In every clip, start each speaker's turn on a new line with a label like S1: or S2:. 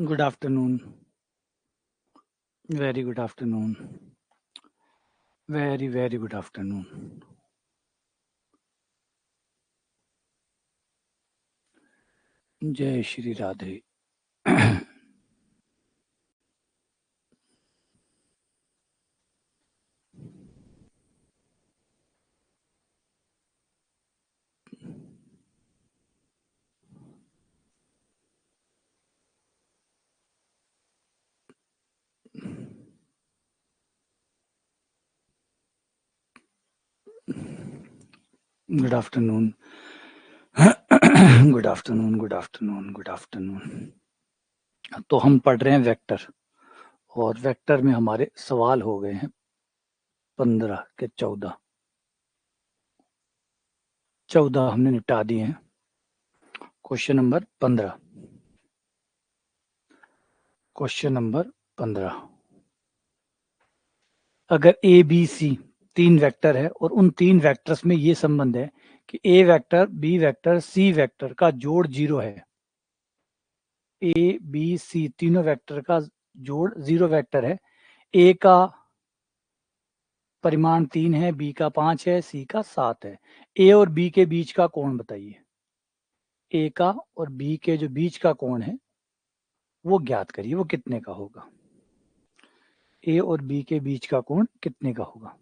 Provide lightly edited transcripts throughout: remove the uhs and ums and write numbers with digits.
S1: Good afternoon. Very good afternoon. Very, very good afternoon. जय Shri Radhe. Good afternoon. Good afternoon. Good afternoon. Good afternoon. तो हम पढ़ रहे हैं वेक्टर और वेक्टर में हमारे सवाल हो गए हैं 15 के 14 हमने निपटा दिए हैं. Question number 15. Question number 15. अगर ए बी सी 3 वेक्टर है और उन 3 वेक्टर्स में ये संबंध है कि A vector B vector C vector का जोड़ 0 है. ए बी सी तीनों वेक्टर का जोड़ 0 वेक्टर है. ए का परिमाण 3 है, बी का 5 है, सी का 7 है. ए और बी के बीच का कोण बताइए. ए का और बी के जो बीच का कोण है वो ज्ञात करिए. वो कितने का होगा? ए और बी के बीच का कोण कितने का होगा?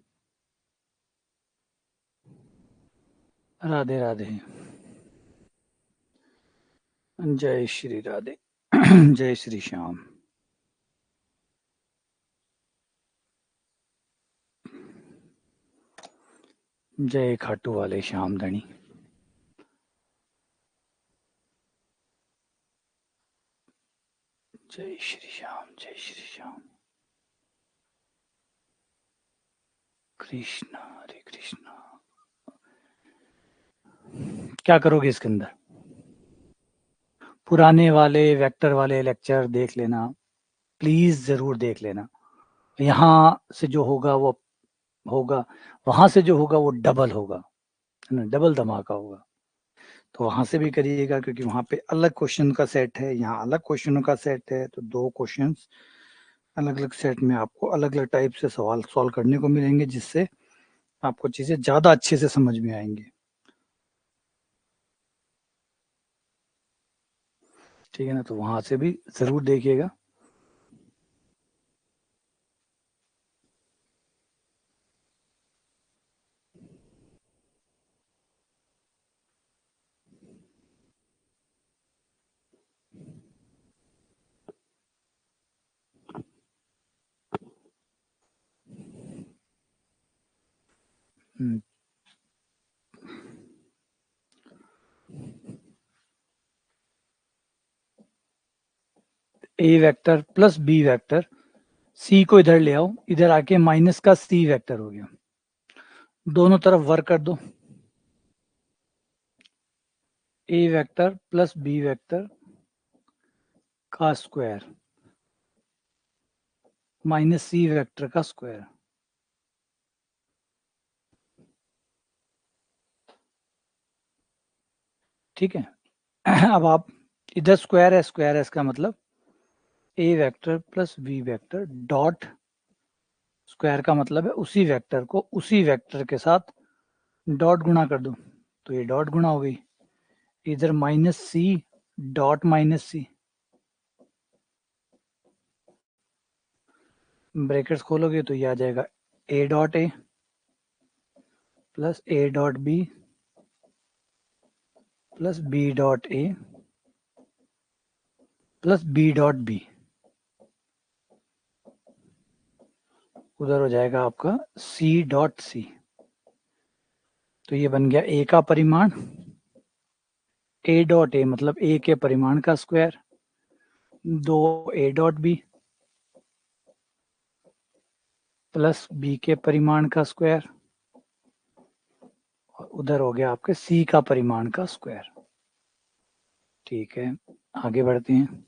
S1: राधे राधे. जय श्री राधे. जय श्री श्याम. जय खाटू वाले श्याम धनी. जय श्री श्याम. जय श्री श्याम. कृष्णा हरे कृष्णा. क्या करोगे इसके अंदर? पुराने वाले वेक्टर वाले लेक्चर देख लेना प्लीज, जरूर देख लेना. यहाँ से जो होगा वो होगा, वहां से जो होगा वो डबल होगा, है ना, डबल धमाका होगा. तो वहां से भी करिएगा क्योंकि वहां पे अलग क्वेश्चन का सेट है, यहाँ अलग क्वेश्चनों का सेट है. तो 2 क्वेश्चंस अलग अलग सेट में आपको अलग अलग टाइप से सवाल सॉल्व करने को मिलेंगे, जिससे आपको चीजें ज्यादा अच्छे से समझ में आएंगी. ठीक है ना. तो वहां से भी जरूर देखिएगा. ए वेक्टर प्लस बी वेक्टर, सी को इधर ले आओ, इधर आके माइनस का सी वेक्टर हो गया. दोनों तरफ वर्क कर दो. ए वेक्टर प्लस बी वेक्टर का स्क्वायर माइनस सी वेक्टर का स्क्वायर. ठीक है. अब आप इधर स्क्वायर है, स्क्वायर है इसका मतलब A vector plus B vector dot square का मतलब है उसी वेक्टर को उसी वेक्टर के साथ डॉट गुणा कर दो. तो ये डॉट गुणा हो गई. इधर minus C dot minus C, brackets खोलोगे तो ये आ जाएगा A dot A plus A dot B plus B dot A plus B dot B. उधर हो जाएगा आपका सी डॉट सी. तो ये बन गया ए का परिमाण, ए डॉट ए मतलब ए के परिमाण का square, 2 A dot B plus B के परिमाण का स्क्वायर, और उधर हो गया आपके सी का परिमाण का स्क्वायर. ठीक है, आगे बढ़ते हैं.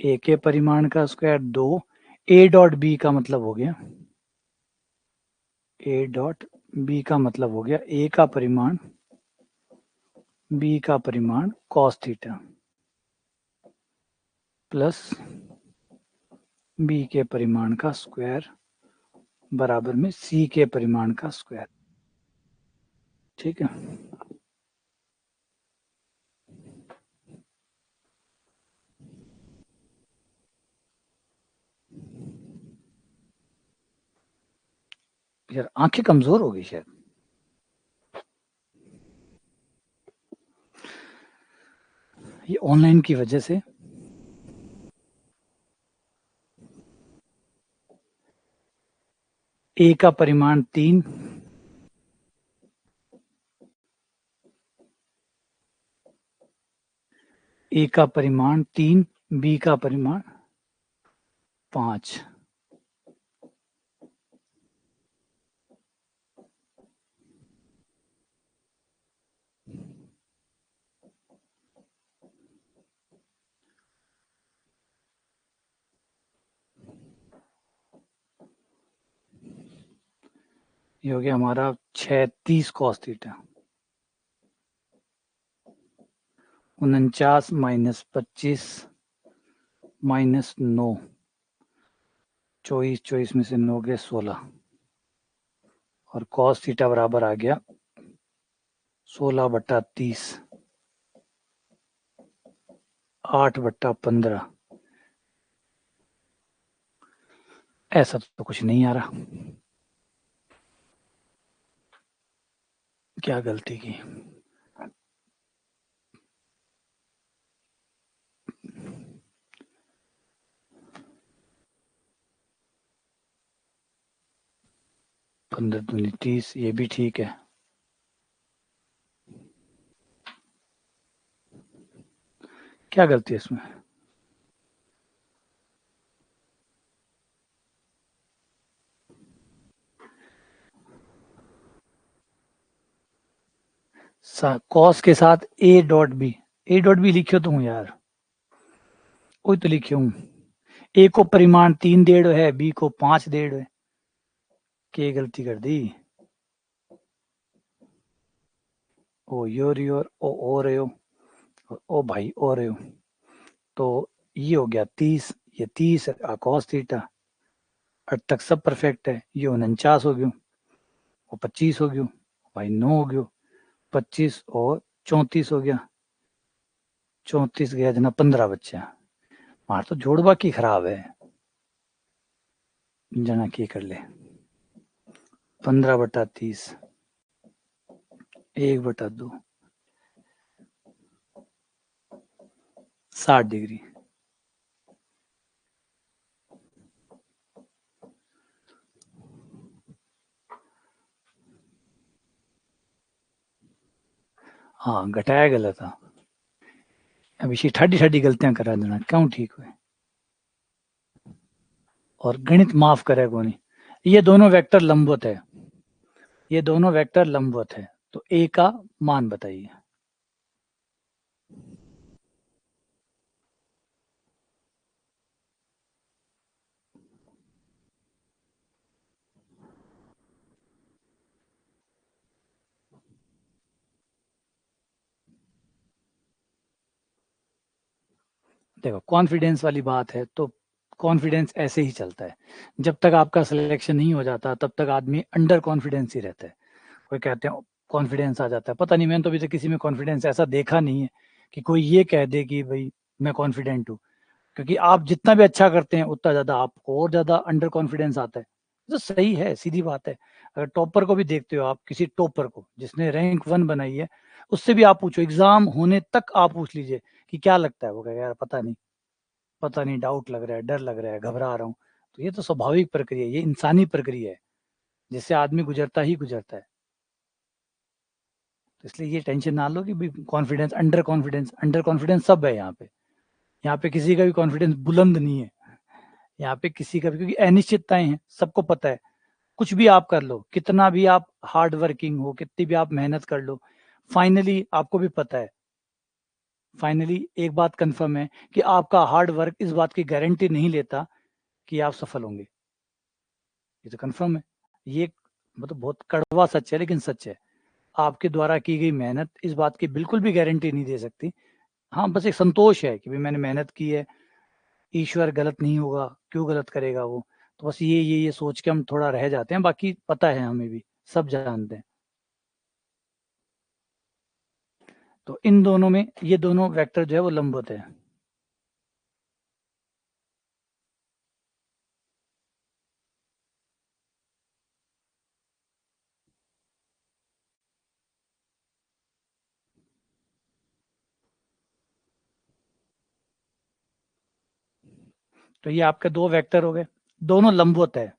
S1: ए के परिमाण का स्क्वायर 2, ए डॉट बी का मतलब हो गया, ए डॉट बी का मतलब हो गया ए का परिमाण बी का परिमाण कॉस थीटा प्लस बी के परिमाण का स्क्वायर बराबर में सी के परिमाण का स्क्वायर। ठीक है, यार आंखें कमजोर हो गई शायद। ये ऑनलाइन की वजह से। ए का परिमाण 3, ए का परिमाण 3, बी का परिमाण 5। ये हो गया हमारा 36 cos थीटा। 49 माइनस 25 माइनस 9, 24 में से 9 गए 16, और cos थीटा बराबर आ गया 16/30, 8/15। ऐसा तो कुछ नहीं आ रहा, क्या गलती की? पंद्रह दूनी 30, ये भी ठीक है। क्या गलती है इसमें? कॉस के साथ A dot B, A dot B लिखियो तुम यार, वही तो लिखियो हूँ। ए को परिमाण 3 डेढ़ है, बी को 5 डेढ़ है। क्या गलती कर दी? ओ योर ओ रहे हो, ओ भाई ओ रहे हो। तो ये हो गया 30, ये 30 cos थीटा, अब तक सब परफेक्ट है। ये 49 हो गयो, वो 25 हो गयो, भाई 9 हो गयो, 25 और 34 हो गया, 34 गया जना 15 बच्चा। मार तो जोड़ बाकी खराब है, जना की कर ले। 15/30, 1/2, 60 डिग्री। हाँ घटाया गलत था। अब इसी ठाडी ठाडी गलतियां करा देना, क्यों ठीक हुए? और गणित माफ करे को नहीं। ये दोनों वेक्टर लंबवत है, ये दोनों वेक्टर लंबवत है, तो ए का मान बताइए। देखो कॉन्फिडेंस वाली बात है, तो कॉन्फिडेंस ऐसे ही चलता है। जब तक आपका सिलेक्शन नहीं हो जाता तब तक आदमी अंडर कॉन्फिडेंस ही रहता है। कोई कहते हैं कॉन्फिडेंस आ जाता है, पता नहीं, मैंने तो अभी तक किसी में कॉन्फिडेंस ऐसा देखा नहीं है कि कोई ये कह दे कि भाई मैं कॉन्फिडेंट हूँ। क्योंकि आप जितना भी अच्छा करते हैं उतना ज्यादा आपको और ज्यादा अंडर कॉन्फिडेंस आता है। तो सही है, सीधी बात है। अगर टॉपर को भी देखते हो आप, किसी टॉपर को जिसने रैंक 1 बनाई है, उससे भी आप पूछो, एग्जाम होने तक आप पूछ लीजिए कि क्या लगता है, वो कहेगा यार पता नहीं, पता नहीं, डाउट लग रहा है, डर लग रहा है, घबरा रहा हूँ। तो ये तो स्वाभाविक प्रक्रिया है, ये इंसानी प्रक्रिया है जिससे आदमी गुजरता ही गुजरता है। तो इसलिए ये टेंशन ना लो कि भी कॉन्फिडेंस, अंडर कॉन्फिडेंस सब है यहाँ पे। यहाँ पे किसी का भी कॉन्फिडेंस बुलंद नहीं है, यहाँ पे किसी का भी, क्योंकि अनिश्चितताएं हैं, सबको पता है। कुछ भी आप कर लो, कितना भी आप हार्ड वर्किंग हो, कितनी भी आप मेहनत कर लो, फाइनली आपको भी पता है, फाइनली एक बात कंफर्म है कि आपका हार्ड वर्क इस बात की गारंटी नहीं लेता कि आप सफल होंगे। ये तो कंफर्म है। ये मतलब बहुत कड़वा सच है, लेकिन सच है। आपके द्वारा की गई मेहनत इस बात की बिल्कुल भी गारंटी नहीं दे सकती। हाँ बस एक संतोष है कि भाई मैंने मेहनत की है, ईश्वर गलत नहीं होगा, क्यों गलत करेगा वो? तो बस ये सोच के हम थोड़ा रह जाते हैं, बाकी पता है हमें भी, सब जानते हैं। तो इन दोनों में ये दोनों वेक्टर जो है वो लंबवत है। तो ये आपके दो वेक्टर हो गए, दोनों लंबवत है।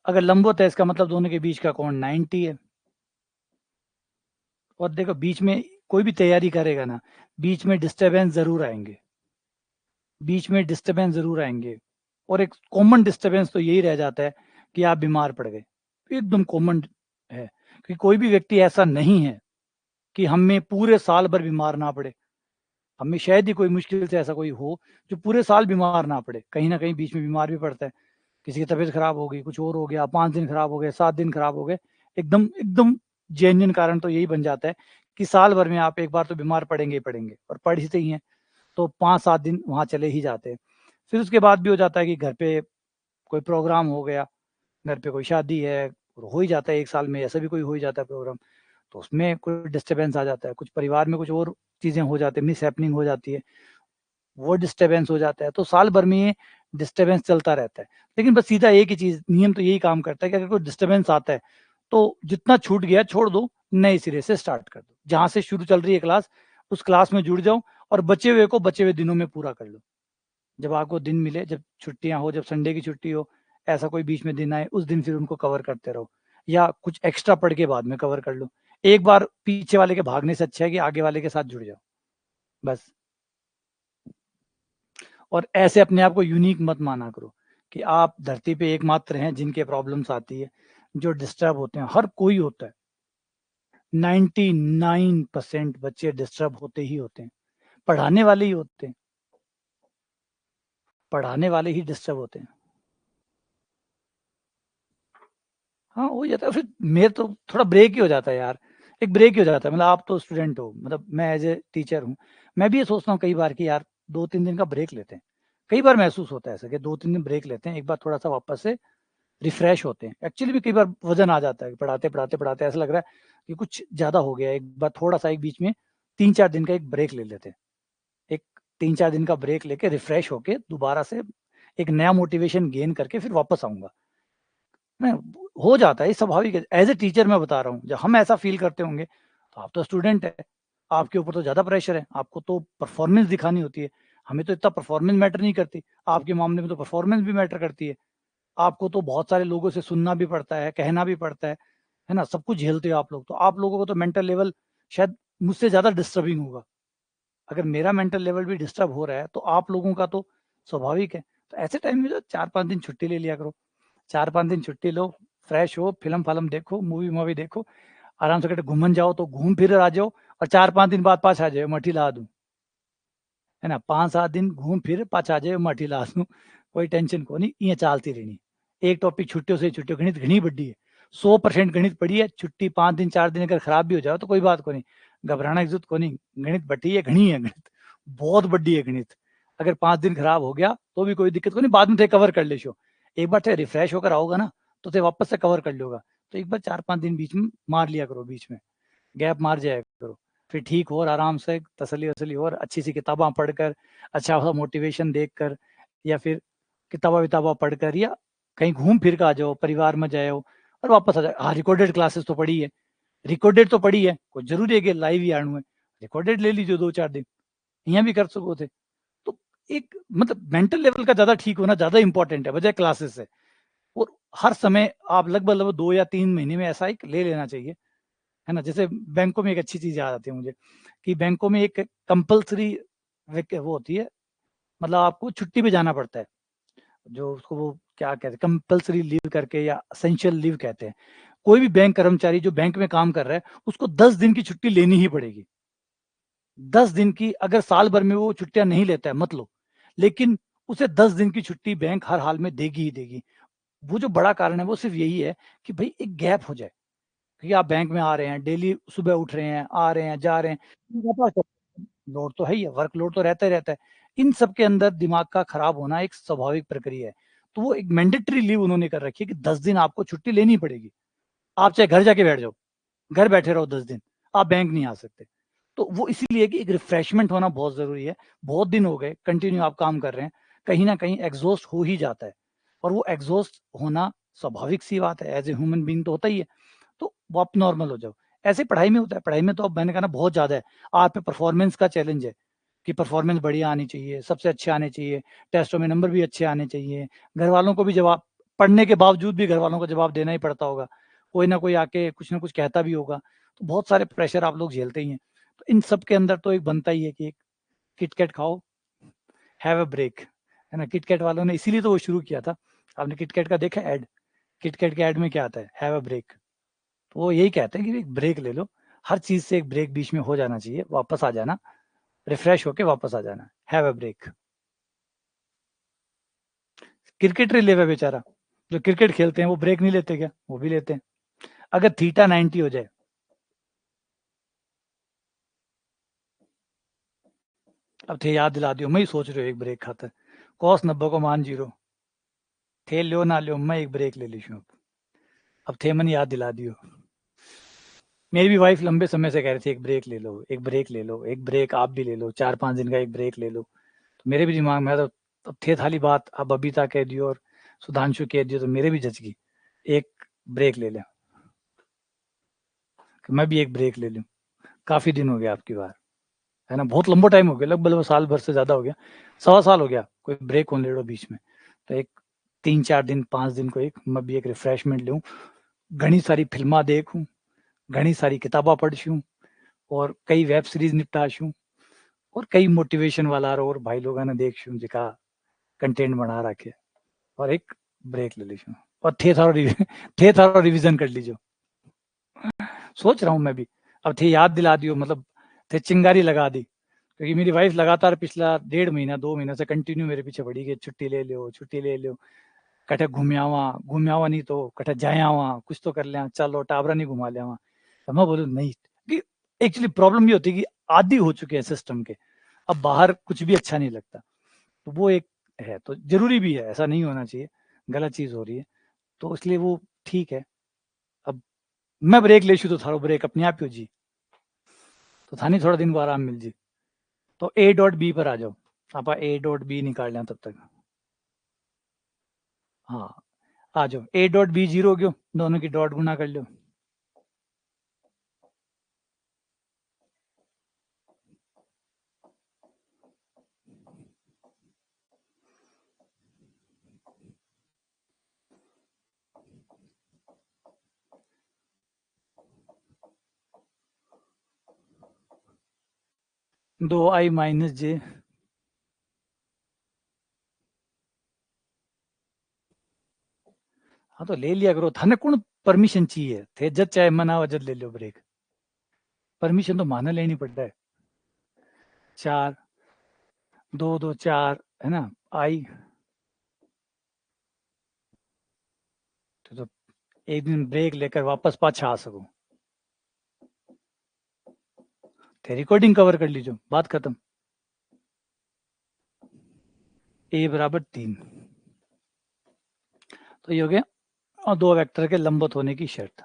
S1: अगर लंबवत है इसका मतलब दोनों के बीच का कोण 90 है। और देखो बीच में कोई भी तैयारी करेगा ना, बीच में डिस्टरबेंस जरूर आएंगे, बीच में डिस्टरबेंस जरूर आएंगे। और एक कॉमन डिस्टरबेंस तो यही रह जाता है कि आप बीमार पड़ गए, एकदम कॉमन है। कि कोई भी व्यक्ति ऐसा नहीं है कि हमें पूरे साल भर बीमार ना पड़े। हमें शायद ही कोई मुश्किल से ऐसा कोई हो जो पूरे साल बीमार ना पड़े, कहीं ना कहीं बीच में बीमार भी पड़ता है। किसी की तबीयत खराब हो गई, कुछ और हो गया, 5 दिन खराब हो गए, 7 दिन खराब हो गए, एकदम एकदम जेन्युइन कारण तो यही बन जाता है कि साल भर में आप एक बार तो बीमार पड़ेंगे ही पड़ेंगे, और पड़ ही हैं। तो 5-7 दिन वहां चले ही जाते हैं। फिर उसके बाद भी हो जाता है कि घर पे कोई प्रोग्राम हो गया, घर पे कोई शादी है, हो ही जाता है, एक साल में ऐसा भी कोई हो ही जाता है प्रोग्राम। तो उसमें कोई डिस्टरबेंस आ जाता है, कुछ परिवार में कुछ और चीजें हो जाती है, मिस हैपनिंग हो जाती है, वो डिस्टरबेंस हो जाता है। तो साल भर में ये डिस्टरबेंस चलता रहता है। लेकिन बस सीधा एक ही चीज, नियम तो यही काम करता है कि अगर कोई डिस्टरबेंस आता है तो जितना छूट गया छोड़ दो, नए सिरे से स्टार्ट कर दो, जहां से शुरू चल रही है क्लास उस क्लास में जुड़ जाओ, और बचे हुए को बचे हुए दिनों में पूरा कर लो। जब आपको दिन मिले, जब छुट्टियां हो, जब संडे की छुट्टी हो, ऐसा कोई बीच में दिन आए, उस दिन फिर उनको कवर करते रहो, या कुछ एक्स्ट्रा पढ़ के बाद में कवर कर लो। एक बार पीछे वाले के भागने से अच्छा है कि आगे वाले के साथ जुड़ जाओ, बस। और ऐसे अपने आप को यूनिक मत माना करो कि आप धरती पे एकमात्र हैं जिनके प्रॉब्लम्स आती है, जो डिस्टर्ब होते हैं, हर कोई होता है। 99% बच्चे डिस्टर्ब होते ही होते हैं, पढ़ाने वाले ही होते हैं, पढ़ाने वाले ही डिस्टर्ब होते हैं। हाँ, हो जाता है। फिर मेरे तो थोड़ा ब्रेक ही हो जाता है यार, एक ब्रेक ही हो जाता है। मतलब आप तो स्टूडेंट हो, मतलब मैं एज ए टीचर हूँ, मैं भी ये सोचता हूँ कई बार कि यार 2-3 दिन का ब्रेक लेते हैं। कई बार महसूस होता है ऐसा कि 2-3 दिन ब्रेक लेते हैं, एक बार थोड़ा सा वापस से रिफ्रेश होते हैं। एक्चुअली भी कई बार वजन आ जाता है, पढ़ाते पढ़ाते पढ़ाते ऐसा लग रहा है कि कुछ ज्यादा हो गया, एक बार थोड़ा सा एक बीच में 3-4 दिन का एक ब्रेक ले लेते हैं। एक 3-4 दिन का ब्रेक लेके रिफ्रेश होके दोबारा से एक नया मोटिवेशन गेन करके फिर वापस आऊंगा मैं। हो जाता है, ये स्वाभाविक है। एज ए टीचर मैं बता रहा हूँ, जब हम ऐसा फील करते होंगे तो आप तो स्टूडेंट है, आपके ऊपर तो ज्यादा प्रेशर है, आपको तो परफॉर्मेंस दिखानी होती है। हमें तो इतना परफॉर्मेंस मैटर नहीं करती, आपके मामले में तो परफॉर्मेंस भी मैटर करती है। आपको तो बहुत सारे लोगों से सुनना भी पड़ता है, कहना भी पड़ता है ना, सब कुछ झेलते हो आप लोग। तो आप लोगों को तो मेंटल लेवल शायद मुझसे ज्यादा डिस्टर्बिंग होगा। अगर मेरा मेंटल लेवल भी डिस्टर्ब हो रहा है तो आप लोगों का तो स्वाभाविक है। तो ऐसे टाइम में जो 4-5 दिन छुट्टी ले लिया करो, 4-5 दिन छुट्टी लो, फ्रेश हो, फिल्म फालम देखो, मूवी मूवी देखो, आराम से कटे घूमन जाओ तो घूम फिर आ जाओ, और 4-5 दिन बाद पास आ जाओ, मठी ला दूं, है ना। 5-7 दिन घूम फिर पास आ जाओ, मठी ला दूं, कोई टेंशन को नहीं, ये चालती रहनी। एक टॉपिक छुट्टियों से छुट्टियों, गणित घनी बड्डी है, 100% गणित पढ़ी है, छुट्टी 5 दिन 4 दिन अगर खराब भी हो जाए तो कोई बात को नहीं, घबराना की जरूरत को नहीं। गणित बटी है, घनी है गणित, बहुत बड्डी है गणित। अगर 5 दिन खराब हो गया तो भी कोई दिक्कत को नहीं, बाद में थे कवर कर ले शो। एक बार थे रिफ्रेश होकर आओगा ना तो थे वापस से कवर कर लोगा। तो एक बार 4-5 दिन बीच में मार लिया करो, बीच में गैप मार जाया करो, फिर ठीक हो, और आराम से तसली वसली हो, और अच्छी सी किताबें पढ़कर, अच्छा सा मोटिवेशन देखकर, या फिर किताबा विताबा पढ़कर, या कहीं घूम फिर कर आ जाओ, परिवार में जाओ और वापस आ जाओ। हाँ, रिकॉर्डेड क्लासेस तो पढ़ी है, रिकॉर्डेड तो पढ़ी है, कोई जरूरी है कि लाइव ही आणु है, रिकॉर्डेड ले लीजिए 2-4 दिन, यहाँ भी कर सको थे। तो एक मतलब मेंटल लेवल का ज्यादा ठीक होना ज्यादा इंपॉर्टेंट है बजाय क्लासेस से। और हर समय आप लगभग लगभग 2 या 3 महीने में ऐसा एक ले लेना चाहिए, है ना। जैसे बैंकों में एक अच्छी चीज याद आती है मुझे, कि बैंकों में एक कंपल्सरी वो होती है, मतलब आपको छुट्टी पे जाना पड़ता है, जो उसको वो क्या कहते हैं, कंपल्सरी लीव करके या असेंशियल लीव कहते हैं। कोई भी बैंक कर्मचारी जो बैंक में काम कर रहा है उसको 10 दिन की छुट्टी लेनी ही पड़ेगी। 10 दिन की, अगर साल भर में वो छुट्टियां नहीं लेता है मत लो, लेकिन उसे 10 दिन की छुट्टी बैंक हर हाल में देगी ही देगी। वो जो बड़ा कारण है वो सिर्फ यही है कि भाई एक गैप हो जाए, क्योंकि आप बैंक में आ रहे हैं, डेली सुबह उठ रहे हैं, आ रहे हैं, जा रहे हैं, लोड तो है ही है, वर्कलोड तो रहता ही रहता है। इन सब के अंदर दिमाग का खराब होना एक स्वाभाविक प्रक्रिया है। तो वो एक मैंडेटरी लीव उन्होंने कर रखी है कि 10 दिन आपको छुट्टी लेनी पड़ेगी। आप चाहे घर जाके बैठ जाओ, घर बैठे रहो 10 दिन, आप बैंक नहीं आ सकते। तो वो इसीलिए कि एक रिफ्रेशमेंट होना बहुत ज़रूरी है। बहुत दिन हो गए कंटिन्यू आप काम कर रहे हैं, कहीं न कहीं एग्ज़ॉस्ट हो ही जाता है और वो एग्ज़ॉस्ट होना स्वाभाविक सी बात है, एज़ ए ह्यूमन बीइंग तो होता ही है। तो वो आप नॉर्मल हो जाओ। ऐसे पढ़ाई में होता है, पढ़ाई में तो अब मैंने कहा ना बहुत ज़्यादा है। आप पे परफॉर्मेंस का चैलेंज है कि परफॉर्मेंस बढ़िया आनी चाहिए, सबसे अच्छे आने चाहिए, टेस्टों में नंबर भी अच्छे आने चाहिए। घरवालों को भी जवाब पढ़ने के बावजूद भी घरवालों को जवाब देना ही पड़ता होगा। कोई ना कोई आके कुछ ना कुछ कहता भी होगा। तो बहुत सारे प्रेशर आप लोग झेलते ही हैं। तो इन सब के अंदर तो एक बनता ही है कि एक किटकैट खाओ, हैव अ ब्रेक, है ना? किटकैट वालों ने इसीलिए तो वो शुरू किया था। आपने किटकैट का देखा ऐड? किटकैट के ऐड में क्या आता है? Have a break. तो वो यही कहते हैं कि एक ब्रेक ले लो, हर चीज़ से एक ब्रेक बीच में हो जाना चाहिए, वापस आ जाना, रिफ्रेश होके वापस आ जाना, हैव अ ब्रेक। क्रिकेटर ही ले हुआ बेचारा, जो क्रिकेट खेलते हैं वो ब्रेक नहीं लेते क्या? वो भी लेते हैं। अगर थीटा 90 हो जाए, अब थे याद दिला दियो, मैं ही सोच रही हूँ एक ब्रेक खातर, कॉस 90 को मान 0, थे लो ना लो, मैं एक ब्रेक ले ली हूँ अब थे मन याद दिला दियो। मेरी भी वाइफ लंबे समय से कह रही थी एक ब्रेक ले लो, एक ब्रेक ले लो, एक ब्रेक आप भी ले लो, 4-5 दिन का एक ब्रेक ले लो। तो मेरे भी दिमाग में तो अब थे थाली बात, अब बबीता कह दियो और सुधांशु कह दियो तो मेरे भी जच गई, एक ब्रेक ले लें, कि मैं भी एक ब्रेक ले लूँ। काफ़ी दिन हो गया आपकी बार, है ना? बहुत लंबा टाइम हो गया, लगभग साल भर से ज़्यादा हो गया, सवा साल हो गया, कोई ब्रेक होने ले लो बीच में। तो एक 3-4 दिन, 5 दिन को एक मैं भी एक रिफ्रेशमेंट लूँ, घनी सारी फ़िल्मां देखूँ, घनी सारी किताबां पढ़ूँ और कई वेब सीरीज़ निपटाशूँ और कई मोटिवेशन वाला और भाई लोगों ने देखशूँ जेका कंटेंट बना रखे और एक ब्रेक ले लीशूँ और थे थारो रिवीजन कर लीजो। सोच रहा हूँ मैं भी, अब थे याद दिला दियो, मतलब थे चिंगारी लगा दी, क्योंकि मेरी वाइफ लगातार पिछला 1.5 महीना 2 महीना से कंटिन्यू मेरे पीछे पड़ी कि छुट्टी ले लो, छुट्टी ले लो, कठे घूमयावा नहीं तो कठे जायावा, कुछ तो कर लिया, चलो टाबरा नहीं घुमा लिया। तो मैं बोलूँ नहीं, कि एक्चुअली प्रॉब्लम ये होती है कि आदी हो चुके हैं सिस्टम के, अब बाहर कुछ भी अच्छा नहीं लगता। तो वो एक है, तो ज़रूरी भी है, ऐसा नहीं होना चाहिए, गलत चीज़ हो रही है, तो इसलिए वो ठीक है। अब मैं ब्रेक लेशू तो थारो ब्रेक अपने आप ही हो जी, तो थाने थोड़ा दिन को आराम मिल जी। तो ए डॉट बी पर आ जाओ, आप ए डॉट बी निकाल लें तब तक। हाँ, आ जाओ, ए डॉट बी 0 हो गयो, दोनों की डॉट गुना कर लो। दो आई माइनस जे, हाँ तो ले लिया करो, थाने कौन परमिशन चाहिए थे, जब चाहे मना वजद ले लो ब्रेक, परमिशन तो माना लेनी पड़ता है। 4 2 2 4 है ना, आई तो एक दिन ब्रेक लेकर वापस पाछा आ सको, थे रिकॉर्डिंग कवर कर लीजिए, बात खत्म। ए बराबर 3, तो ये हो गया और 2 वेक्टर के लंबवत होने की शर्त।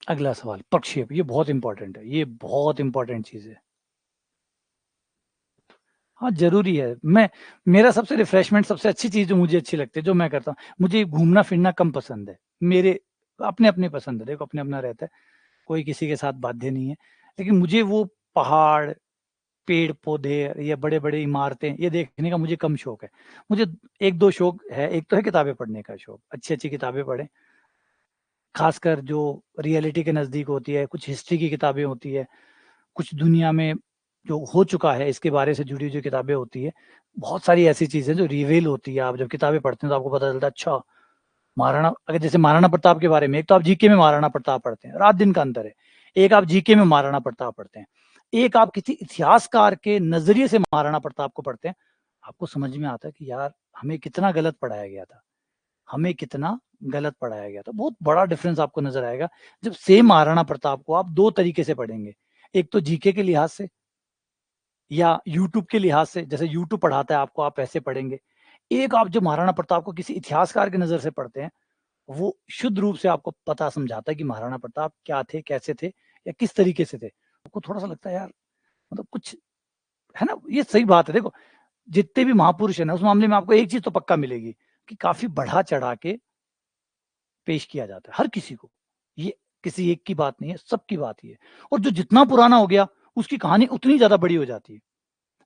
S1: अगला सवाल प्रक्षेप, ये बहुत इंपॉर्टेंट है, ये बहुत इंपॉर्टेंट चीज है। हाँ जरूरी है। मैं मेरा सबसे रिफ्रेशमेंट, सबसे अच्छी चीज जो मुझे अच्छी लगती है, जो मैं करता हूँ, मुझे घूमना फिरना कम पसंद है। मेरे अपने अपने पसंद है, देखो अपने अपना रहता है, कोई किसी के साथ बाध्य नहीं है, लेकिन मुझे वो पहाड़, पेड़ पौधे या बड़े बड़े इमारतें ये देखने का मुझे कम शौक है। मुझे एक दो शौक है, एक तो है किताबें पढ़ने का शौक, अच्छी अच्छी किताबें पढ़ें, खासकर जो रियलिटी के नज़दीक होती है, कुछ हिस्ट्री की किताबें होती है, कुछ दुनिया में जो हो चुका है इसके बारे से जुड़ी जो किताबें होती है, बहुत सारी ऐसी चीज़ें जो रिवील होती है, आप जब किताबें पढ़ते हैं तो आपको पता चलता है अच्छा, महाराणा, अगर जैसे महाराणा प्रताप के बारे में, एक तो आप जीके में महाराणा प्रताप पढ़ते हैं, रात दिन का अंतर है, एक आप जीके में महाराणा प्रताप पढ़ते हैं, एक आप किसी इतिहासकार के नजरिए से महाराणा प्रताप को पढ़ते हैं, आपको समझ में आता है कि यार हमें कितना गलत पढ़ाया गया था, हमें कितना गलत पढ़ाया गया था। बहुत बड़ा डिफरेंस आपको नजर आएगा जब सेम महाराणा प्रताप को आप दो तरीके से पढ़ेंगे। एक तो जीके के लिहाज से या यूट्यूब के लिहाज से, जैसे यूट्यूब पढ़ाता है आपको, आप ऐसे पढ़ेंगे। एक आप जो महाराणा प्रताप को किसी इतिहासकार की नजर से पढ़ते हैं, वो शुद्ध रूप से आपको पता समझाता है कि महाराणा प्रताप क्या थे, कैसे थे, या किस तरीके से थे। आपको थोड़ा सा लगता है यार मतलब कुछ है ना, ये सही बात है। देखो जितने भी महापुरुष है ना, उस मामले में आपको एक चीज तो पक्का मिलेगी कि काफी बढ़ा चढ़ा के पेश किया जाता है हर किसी को। ये किसी एक की बात नहीं है, सबकी बात ही है। और जो जितना पुराना हो गया उसकी कहानी उतनी ज्यादा बड़ी हो जाती है।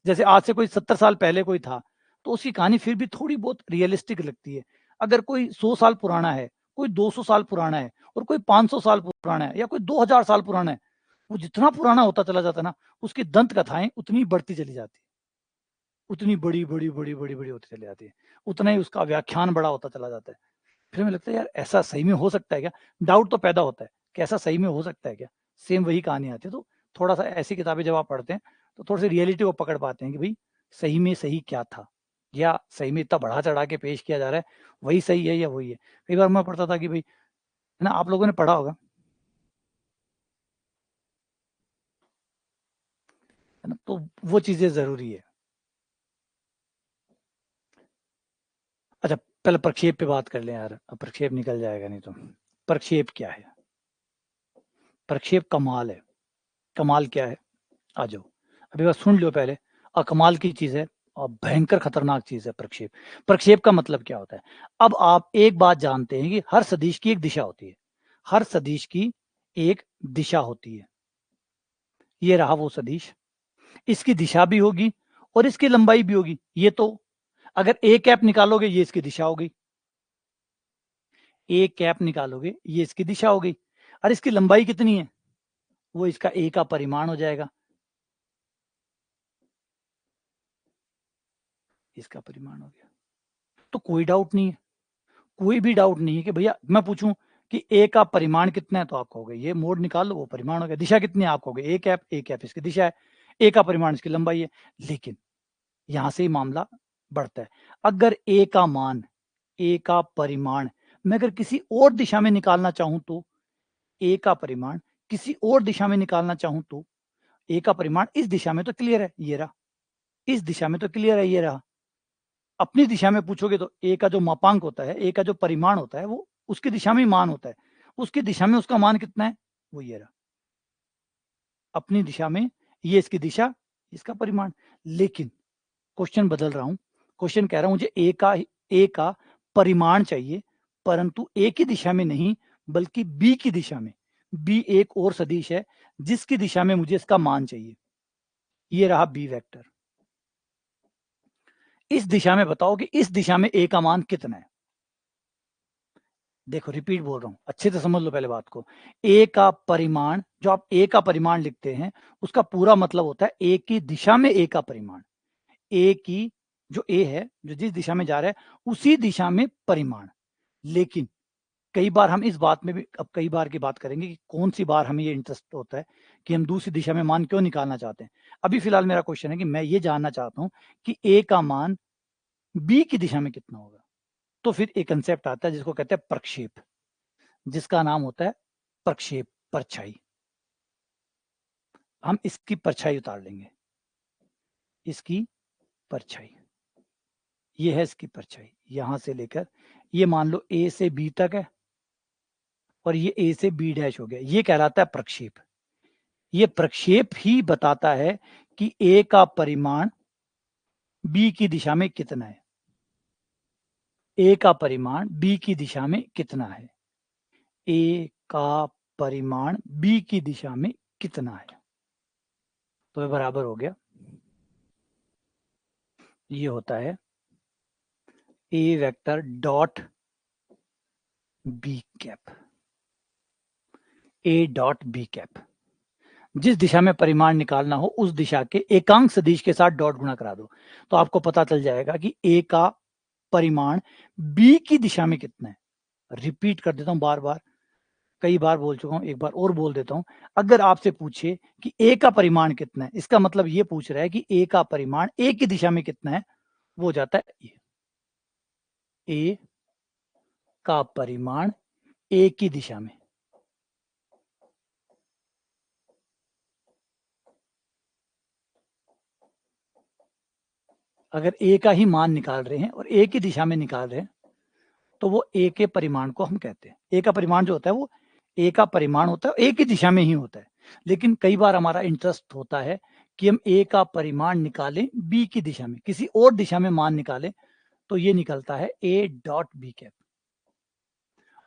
S1: जैसे आज से कोई 70 साल पहले कोई था तो उसकी कहानी फिर भी थोड़ी बहुत रियलिस्टिक लगती है। अगर कोई 100 साल पुराना है, कोई 200 साल पुराना है, और कोई 500 साल पुराना है, या कोई 2000 साल पुराना है, वो जितना पुराना होता चला जाता है ना, उसकी दंत कथाएं उतनी बढ़ती चली जाती है, उतनी बड़ी बड़ी बड़ी बड़ी बड़ी होती चली जाती है, उतना ही उसका व्याख्यान बड़ा होता चला जाता है। फिर हमें लगता है यार ऐसा सही में हो सकता है क्या। डाउट तो पैदा होता है कि ऐसा सही में हो सकता है क्या, सेम वही कहानी आती है। तो थोड़ा सा ऐसी किताबें जब आप पढ़ते हैं तो थोड़ी सी रियलिटी को पकड़ पाते हैं कि भाई सही में सही क्या था, या सही में इतना बढ़ा चढ़ा के पेश किया जा रहा है, वही सही है या वही है। कई बार मैं पढ़ता था कि भाई, है ना, आप लोगों ने पढ़ा होगा, है ना, तो वो चीजें जरूरी है। अच्छा, पहले प्रक्षेप पे बात कर लें यार, अब प्रक्षेप निकल जाएगा नहीं तो। प्रक्षेप क्या है? प्रक्षेप कमाल है। कमाल क्या है? आ जाओ, अभी बस सुन लो पहले। कमाल की चीज है और भयंकर खतरनाक चीज है प्रक्षेप। प्रक्षेप का मतलब क्या होता है? अब आप एक बात जानते हैं कि हर सदिश की एक दिशा होती है, हर सदिश की एक दिशा होती है। ये रहा वो सदिश, इसकी दिशा भी होगी और इसकी लंबाई भी होगी। ये तो अगर ए कैप निकालोगे ये इसकी दिशा हो गई, ए कैप निकालोगे ये इसकी दिशा हो गई। और इसकी लंबाई कितनी है? वो इसका ए का परिमाण हो जाएगा, इसका परिमाण हो गया। तो कोई डाउट नहीं है, कोई भी डाउट नहीं है कि भैया मैं पूछूं कि ए का परिमाण कितना है, तो आप कहोगे ये मोड निकाल लो, वो परिमाण हो गया। दिशा कितनी है, आप कहोगे ए कैप इसकी दिशा है, ए का परिमाण इसकी लंबाई है। लेकिन यहां से ही मामला बढ़ता है। अगर ए का मान, ए का परिमाण मैं अगर किसी और दिशा में निकालना चाहूं तो, ए का परिमाण किसी और दिशा में निकालना चाहूं तो, ए का परिमाण इस दिशा में तो क्लियर है, ये रहा, इस दिशा में तो क्लियर है, ये रहा। अपनी दिशा में पूछोगे तो ए का जो मापांक होता है, ए का जो परिमाण होता है, वो उसकी दिशा में ही मान होता है। उसकी दिशा में उसका मान कितना है, वो ये रहा। अपनी दिशा में ये इसकी दिशा, इसका परिमाण। लेकिन क्वेश्चन बदल रहा हूं, क्वेश्चन कह रहा हूं मुझे ए का परिमाण चाहिए, परंतु ए की दिशा में नहीं बल्कि बी की दिशा में। बी एक और सदिश है जिसकी दिशा में मुझे इसका मान चाहिए। ये रहा बी वेक्टर। इस दिशा में बताओ कि इस दिशा में ए का मान कितना है। देखो रिपीट बोल रहा हूं, अच्छे से समझ लो पहले बात को। ए का परिमाण, जो आप ए का परिमाण लिखते हैं, उसका पूरा मतलब होता है ए की दिशा में ए का परिमाण। ए की जो ए है, जो जिस दिशा में जा रहा है उसी दिशा में परिमाण। लेकिन कई बार हम इस बात में भी अब कई बार की बात करेंगे कि कौन सी बार हमें ये इंटरेस्ट होता है कि हम दूसरी दिशा में मान क्यों निकालना चाहते हैं। अभी फिलहाल मेरा क्वेश्चन है कि मैं ये जानना चाहता हूं कि ए का मान बी की दिशा में कितना होगा। तो फिर एक कंसेप्ट आता है जिसको कहते हैं प्रक्षेप, जिसका नाम होता है प्रक्षेप, परछाई। हम इसकी परछाई उतार लेंगे, इसकी परछाई, ये है इसकी परछाई। यहां से लेकर ये मान लो ए से बी तक है, और ये ए से बी डैश हो गया, ये कहलाता है प्रक्षेप। ये प्रक्षेप ही बताता है कि ए का परिमाण बी की दिशा में कितना है, ए का परिमाण बी की दिशा में कितना है, ए का परिमाण बी की दिशा में कितना है। तो ये बराबर हो गया, ये होता है A vector dot B cap, A dot B cap. जिस दिशा में परिमाण निकालना हो उस दिशा के एकांक सदिश के साथ डॉट गुणा करा दो, तो आपको पता चल जाएगा कि ए का परिमाण बी की दिशा में कितना है। रिपीट कर देता हूं बार बार, कई बार बोल चुका हूं, एक बार और बोल देता हूं। अगर आपसे पूछे कि ए का परिमाण कितना है, इसका मतलब ये पूछ रहा है कि ए का परिमाण ए की दिशा में कितना है। वो हो जाता है ए का परिमाण ए की दिशा में। अगर ए का ही मान निकाल रहे हैं और एक ही दिशा में निकाल रहे हैं तो वो ए के परिमाण को हम कहते हैं। ए का परिमाण जो होता है वो ए का परिमाण होता है, एक ही दिशा में ही होता है। लेकिन कई बार हमारा इंटरेस्ट होता है कि हम ए का परिमाण निकालें बी की दिशा में, किसी और दिशा में मान निकालें, तो ये निकलता है ए डॉट बी कैप।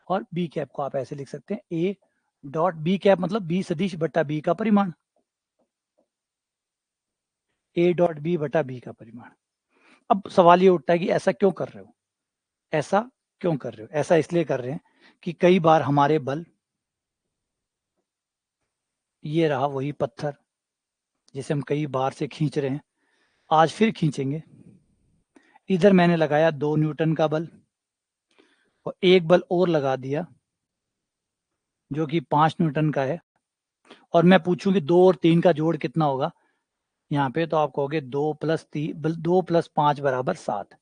S1: और बी कैप को आप ऐसे लिख सकते हैं, ए डॉट बी कैप मतलब बी सदिश बटा बी का परिमाण, ए डॉट बी बटा बी का परिमाण। अब सवाल ये उठता है कि ऐसा क्यों कर रहे हो, ऐसा क्यों कर रहे हो? ऐसा इसलिए कर रहे हैं कि कई बार हमारे बल, ये रहा वही पत्थर जिसे हम कई बार से खींच रहे हैं, आज फिर खींचेंगे। इधर मैंने लगाया 2 न्यूटन का बल और एक बल और लगा दिया जो कि 5 न्यूटन का है, और मैं पूछूं कि 2 और 3 का जोड़ कितना होगा यहाँ पे, तो आप कहोगे 2 + 5 = 7।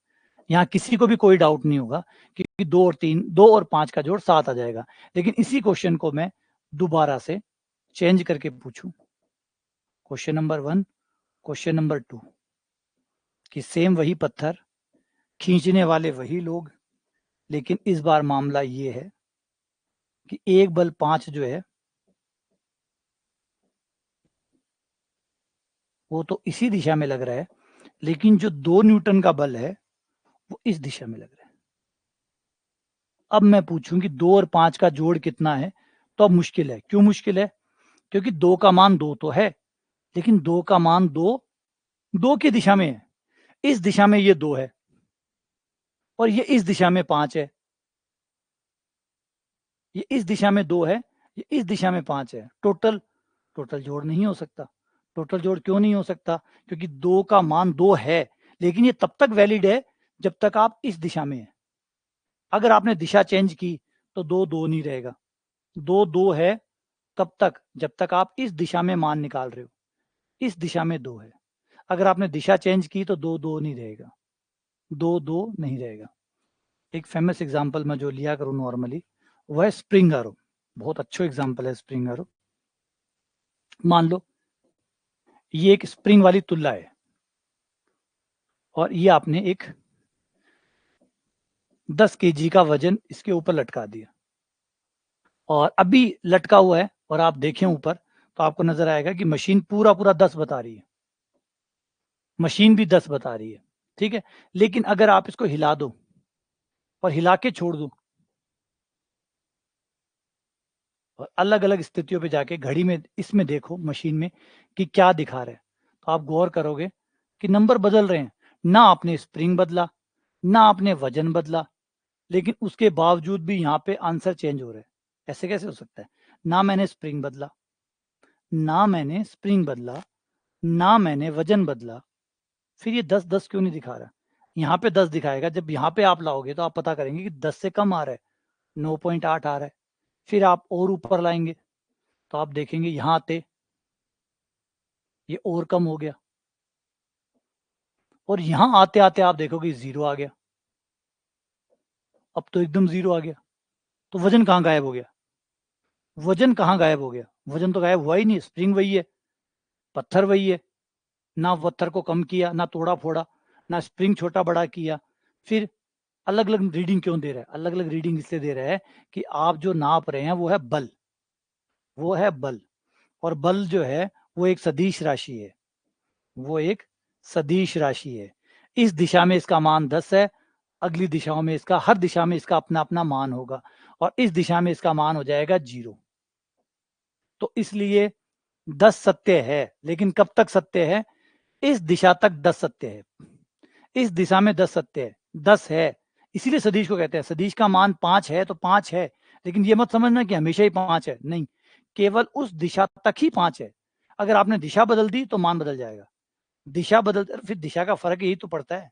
S1: यहाँ किसी को भी कोई डाउट नहीं होगा क्योंकि 2 और 5 का जोड़ 7 आ जाएगा। लेकिन इसी क्वेश्चन को मैं दोबारा से चेंज करके पूछूं, क्वेश्चन नंबर 1, क्वेश्चन नंबर 2, कि सेम वही पत्थर, खींचने वाले वही लोग, लेकिन इस बार मामला ये है कि एक बल 5 जो है वो तो इसी दिशा में लग रहा है, लेकिन जो 2 न्यूटन का बल है वो इस दिशा में लग रहा है। अब मैं पूछूं कि 2 और 5 का जोड़ कितना है, तो अब मुश्किल है। क्यों मुश्किल है? क्योंकि 2 का मान 2 तो है, लेकिन 2 का मान 2 की दिशा में है। इस दिशा में ये 2 है और ये इस दिशा में 5 है। ये इस दिशा में 2 है, ये इस दिशा में 5 है। टोटल जोड़ नहीं हो सकता। टोटल जोड़ क्यों नहीं हो सकता? क्योंकि 2 का मान 2 है, लेकिन ये तब तक वैलिड है जब तक आप इस दिशा में है। अगर आपने दिशा चेंज की तो 2 नहीं रहेगा। 2 है कब तक? जब तक आप इस दिशा में मान निकाल रहे हो। इस दिशा में 2 है। अगर आपने दिशा चेंज की तो 2 नहीं रहेगा। 2 नहीं रहेगा। एक फेमस एग्जांपल मैं जो लिया करूं नॉर्मली, वह है स्प्रिंग एरो। बहुत अच्छा एग्जांपल है स्प्रिंग एरो। मान लो ये एक स्प्रिंग वाली तुल्ला है और ये आपने एक 10 kg का वजन इसके ऊपर लटका दिया और अभी लटका हुआ है और आप देखें ऊपर तो आपको नजर आएगा कि मशीन पूरा 10 बता रही है। मशीन भी 10 बता रही है, ठीक है। लेकिन अगर आप इसको हिला दो और हिला के छोड़ दो और अलग अलग स्थितियों पे जाके घड़ी में इसमें देखो मशीन में कि क्या दिखा रहा है, तो आप गौर करोगे कि नंबर बदल रहे हैं। ना आपने स्प्रिंग बदला, ना आपने वजन बदला, लेकिन उसके बावजूद भी यहाँ पे आंसर चेंज हो रहा है। ऐसे कैसे हो सकता है? ना मैंने स्प्रिंग बदला, ना मैंने वजन बदला, फिर ये 10 क्यों नहीं दिखा रहा? यहाँ पे 10 दिखाएगा। जब यहाँ पे आप लाओगे तो आप पता करेंगे कि 10 से कम आ रहा है, 9.8 आ रहा है। फिर आप और ऊपर लाएंगे तो आप देखेंगे यहाँ आते ये और कम हो गया और यहाँ आते आते आप देखोगे 0 आ गया। अब तो एकदम 0 आ गया। तो वजन कहाँ गायब हो गया? वजन कहाँ गायब हो गया? वजन तो गायब हुआ ही नहीं। स्प्रिंग वही है, पत्थर वही है। ना पत्थर को कम किया, ना तोड़ा फोड़ा, ना स्प्रिंग छोटा बड़ा किया। फिर अलग अलग रीडिंग क्यों दे रहा है? अलग अलग रीडिंग इसलिए दे रहा है कि आप जो नाप रहे हैं वो है बल, वो है बल। और बल जो है वो एक सदिश राशि है, वो एक सदिश राशि है। इस दिशा में इसका मान 10 है, अगली दिशाओं में इसका, हर दिशा में इसका अपना अपना मान होगा और इस दिशा में इसका मान हो जाएगा 0। तो इसलिए 10 सत्य है, लेकिन कब तक सत्य है? इस दिशा तक 10 सत्य है। इस दिशा में 10 सत्य है, 10 है। इसीलिए सदिश को कहते हैं। सदिश का मान 5 है तो 5 है, लेकिन ये मत समझना कि हमेशा ही 5 है, नहीं। केवल उस दिशा तक ही 5 है। अगर आपने दिशा बदल दी तो मान बदल जाएगा। दिशा बदल, फिर दिशा का फर्क यही तो पड़ता है।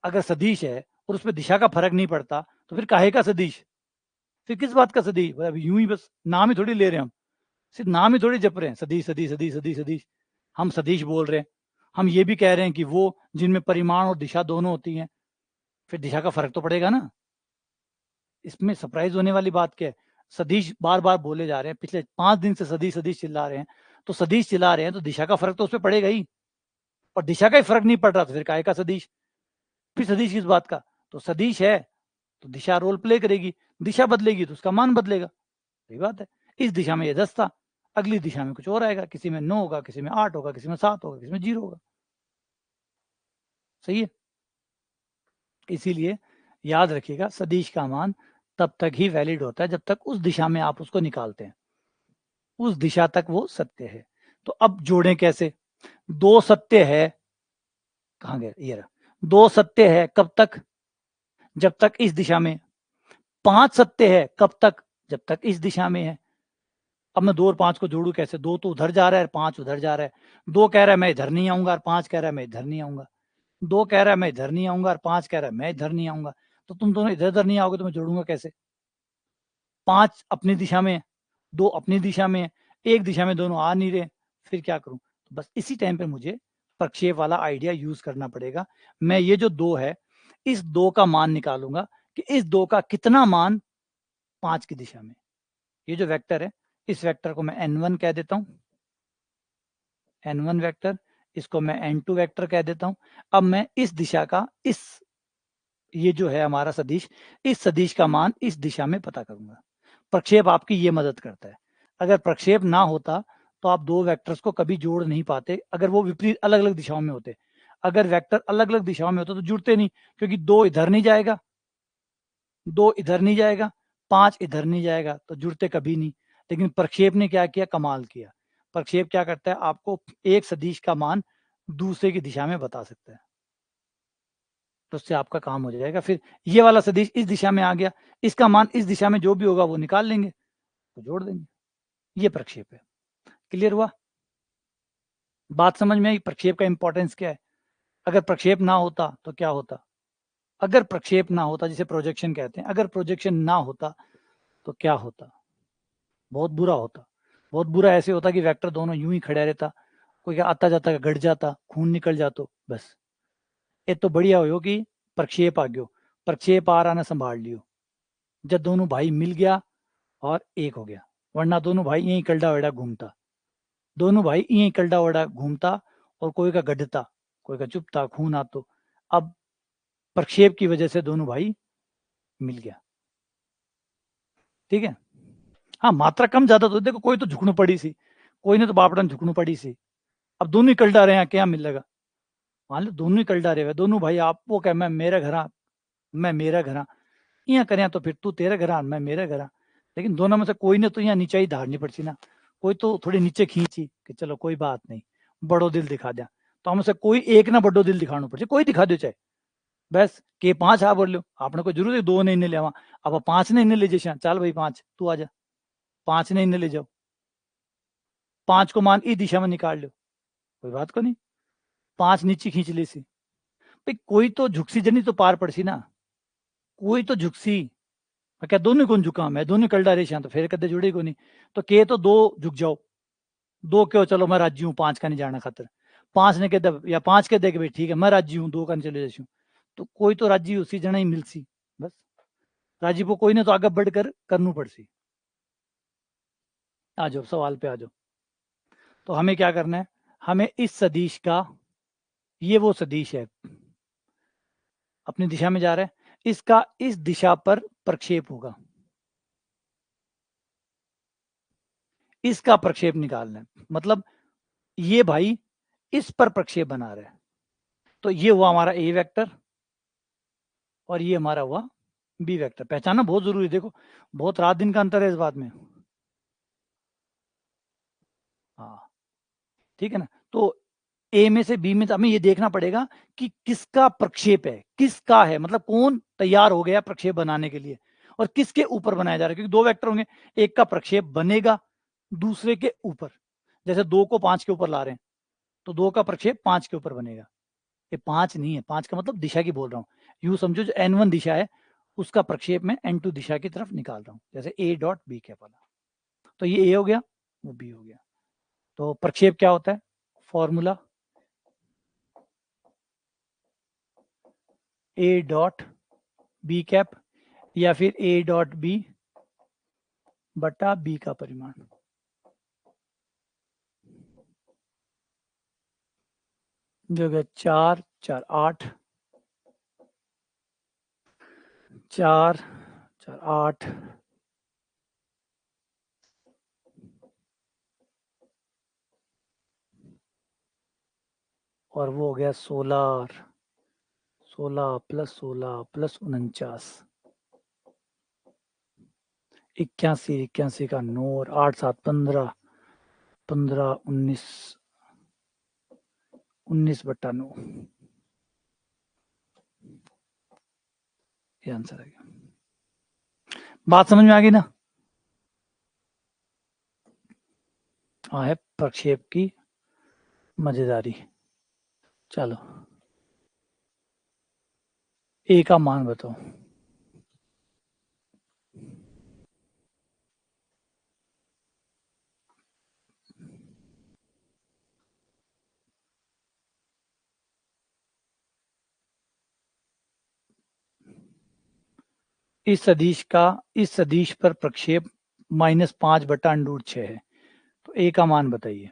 S1: अगर सदिश है और उसमें दिशा का फर्क नहीं पड़ता तो फिर काहे का सदिश? फिर किस बात का सदिश? यूं ही बस नाम ही थोड़ी ले रहे हैं हम, सिर्फ नाम ही थोड़ी जप रहे हैं, सदिश सदिश सदिश सदिश सदिश। हम सदिश बोल रहे हैं। हम ये भी कह रहे हैं कि वो जिनमें परिमाण और दिशा दोनों होती हैं, फिर दिशा का फर्क तो पड़ेगा ना। इसमें सरप्राइज होने वाली बात क्या है? सदिश बार बार बोले जा रहे हैं, पिछले 5 दिन से सदिश सदिश चिल्ला रहे हैं, तो सदिश चिल्ला रहे हैं तो दिशा का फर्क तो उस पर पड़ेगा ही। और दिशा का ही फर्क नहीं पड़ रहा तो फिर काहे का सदिश, फिर सदिश किस बात का? तो सदिश है तो दिशा रोल प्ले करेगी, दिशा बदलेगी तो उसका मान बदलेगा, सही बात है। इस दिशा में ये 10 था, अगली दिशा में कुछ और आएगा, किसी में 9 होगा, किसी में 8 होगा, किसी में 7 होगा, किसी में 0 होगा, सही है। इसीलिए याद रखिएगा सदिश का मान तब तक ही वैलिड होता है जब तक उस दिशा में आप उसको निकालते हैं, उस दिशा तक वो सत्य है। तो अब जोड़ें कैसे? 2 सत्य है, कहाँ गए, ये रहा, 2 सत्य है कब तक? जब तक इस दिशा में। 5 सत्य है कब तक? जब तक इस दिशा में है। अब मैं 2 और 5 को जोड़ू कैसे? 2 तो उधर जा रहा है, 5 उधर जा रहा है। 2 कह रहा है मैं इधर नहीं आऊंगा और 5 कह रहा है मैं इधर नहीं आऊंगा। 2 कह रहा है मैं इधर नहीं आऊंगा और 5 कह रहा है मैं इधर नहीं आऊंगा। तो तुम दोनों इधर उधर नहीं आओगे तो मैं जोड़ूंगा कैसे? 5 अपनी दिशा में, 2 अपनी दिशा में, एक दिशा में दोनों आ नहीं रहे, फिर क्या करूं? तो बस इसी टाइम पे मुझे प्रक्षेप वाला आइडिया यूज करना पड़ेगा। मैं ये जो 2 है, इस 2 का मान निकालूंगा कि इस 2 का कितना मान 5 की दिशा में। ये जो वेक्टर है, इस वेक्टर को मैं n1 कह देता हूं, n1 वेक्टर, इसको मैं n2 वेक्टर कह देता हूं। अब मैं इस दिशा का, इस ये जो है हमारा सदिश, इस सदिश का मान इस दिशा में पता करूंगा। प्रक्षेप आपकी ये मदद करता है। अगर प्रक्षेप ना होता तो आप 2 वेक्टर्स को कभी जोड़ नहीं पाते, अगर वो विपरीत अलग अलग दिशाओं में होते। अगर वेक्टर अलग अलग दिशाओं में होते तो जुड़ते नहीं, क्योंकि 2 इधर नहीं जाएगा, 2 इधर नहीं जाएगा, 5 इधर नहीं जाएगा, तो जुड़ते कभी नहीं। लेकिन प्रक्षेप ने क्या किया? कमाल किया। प्रक्षेप क्या करता है? आपको एक सदिश का मान दूसरे की दिशा में बता सकता है, तो उससे आपका काम हो जाएगा। फिर ये वाला सदिश इस दिशा में आ गया, इसका मान इस दिशा में जो भी होगा वो निकाल लेंगे, तो जोड़ देंगे। ये प्रक्षेप है। क्लियर हुआ? बात समझ में आई? प्रक्षेप का इंपॉर्टेंस क्या है? अगर प्रक्षेप ना होता तो क्या होता? अगर प्रक्षेप ना होता, जिसे प्रोजेक्शन कहते हैं, अगर प्रोजेक्शन ना होता तो क्या होता? बहुत बुरा होता। बहुत बुरा ऐसे होता कि वेक्टर दोनों यूं ही खड़ा रहता, कोई आता जाता गड़ जाता, खून निकल जाता, बस। ये तो बढ़िया हो कि प्रक्षेप आ गयो, प्रक्षेप आ रहा ना संभाल लियो, जब दोनों भाई मिल गया और एक हो गया। वरना दोनों भाई यहीं कलडा वड़ा घूमता, दोनों भाई यहीं कलडा वड़ा घूमता, और कोई का गड्ढता, कोई का चुपता, खून आतो। अब प्रक्षेप की वजह से दोनों भाई मिल गया, ठीक है। हाँ, मात्रा कम ज्यादा तो देखो, कोई तो झुकनू पड़ी सी, कोई ने तो बापड़न झुकनू पड़ी सी। अब दोनों ही कलडा रहे हैं, क्या मिलेगा? मान लो दोनों ही कलडा रहे हैं, दोनों भाई, आप वो कह मैं मेरा घर, मैं मेरा घर, यहाँ करें तो फिर तू तेरा घर, मैं मेरा घर। लेकिन दोनों में से कोई ने तो यहाँ नीचे ही धारनी पड़ती ना, कोई तो थोड़ी नीचे खींची कि चलो कोई बात नहीं, बड़ो दिल दिखा दिया। तो हम से कोई एक ना बड़ो दिल दिखाना पड़े, कोई दिखा दो चाहे, बस के 5 आ बोल लो, आपने कोई जरूरत है 2 ने इन्हें ले, अब 5 ने इन्हें ले जैसे, चल भाई 5 तू आ जा, 5 ने इन्हें ले जाओ, 5 को मान इस दिशा में निकाल लो, कोई बात को नहीं, 5 नीचे खींच ले सी, भाई कोई तो झुकसी जनी तो पार पड़सी ना, कोई तो झुकसी। मैं क्या दोनों कौन झुका, मैं दोनों कलडा रेशा तो फिर कदे जुड़े को नहीं, तो के तो 2 झुक जाओ, 2 क्यों, चलो मैं राजी हूँ 5 का नहीं जाना खातर, 5 ने कह या 5 कह दे भाई ठीक है मैं राजी हूँ 2 का नहीं चले जाऊँ, तो कोई तो राजी उसी जना ही मिलसी, बस। राजी को कोई ने तो आगे बढ़कर करनू पड़सी। आ जाओ सवाल पे आ जाओ। तो हमें क्या करना है? हमें इस सदिश का, ये वो सदिश है अपनी दिशा में जा रहा है, इसका इस दिशा पर प्रक्षेप होगा, इसका प्रक्षेप निकालना है। मतलब ये भाई इस पर प्रक्षेप बना रहा है, तो ये हुआ हमारा ए वेक्टर और ये हमारा हुआ बी वेक्टर। पहचानना बहुत जरूरी है, देखो बहुत रात दिन का अंतर है इस बात में। हाँ, ठीक है ना। तो ए में से बी में हमें ये देखना पड़ेगा कि किसका प्रक्षेप है, किसका है, मतलब कौन तैयार हो गया प्रक्षेप बनाने के लिए, और किसके ऊपर बनाया जा रहा है, क्योंकि 2 वेक्टर होंगे, एक का प्रक्षेप बनेगा दूसरे के ऊपर। जैसे 2 को 5 के ऊपर ला रहे हैं, तो 2 का प्रक्षेप 5 के ऊपर बनेगा। ये 5 नहीं है, 5 का मतलब दिशा की बोल रहा हूँ। यूं समझो जो n1 दिशा है उसका प्रक्षेप मैं n2 दिशा की तरफ निकाल रहा हूँ, जैसे a डॉट बी कैप वाला। तो ये a हो गया, वो b हो गया। तो प्रक्षेप क्या होता है? Formula a dot B cap या फिर a डॉट बी बटा b का परिमाण। जो हो गया 4 4 8 4 4 8 और वो हो गया 16 16 प्लस 16 प्लस 49 81 81 का 9 और 8 7 15 15 19 19/9 ये आंसर आ गया। बात समझ में आ गई ना? हाँ है प्रक्षेप की मजेदारी। चलो ए का मान बताओ। इस सदिश पर प्रक्षेप -5/√6 है, तो ए का मान बताइए।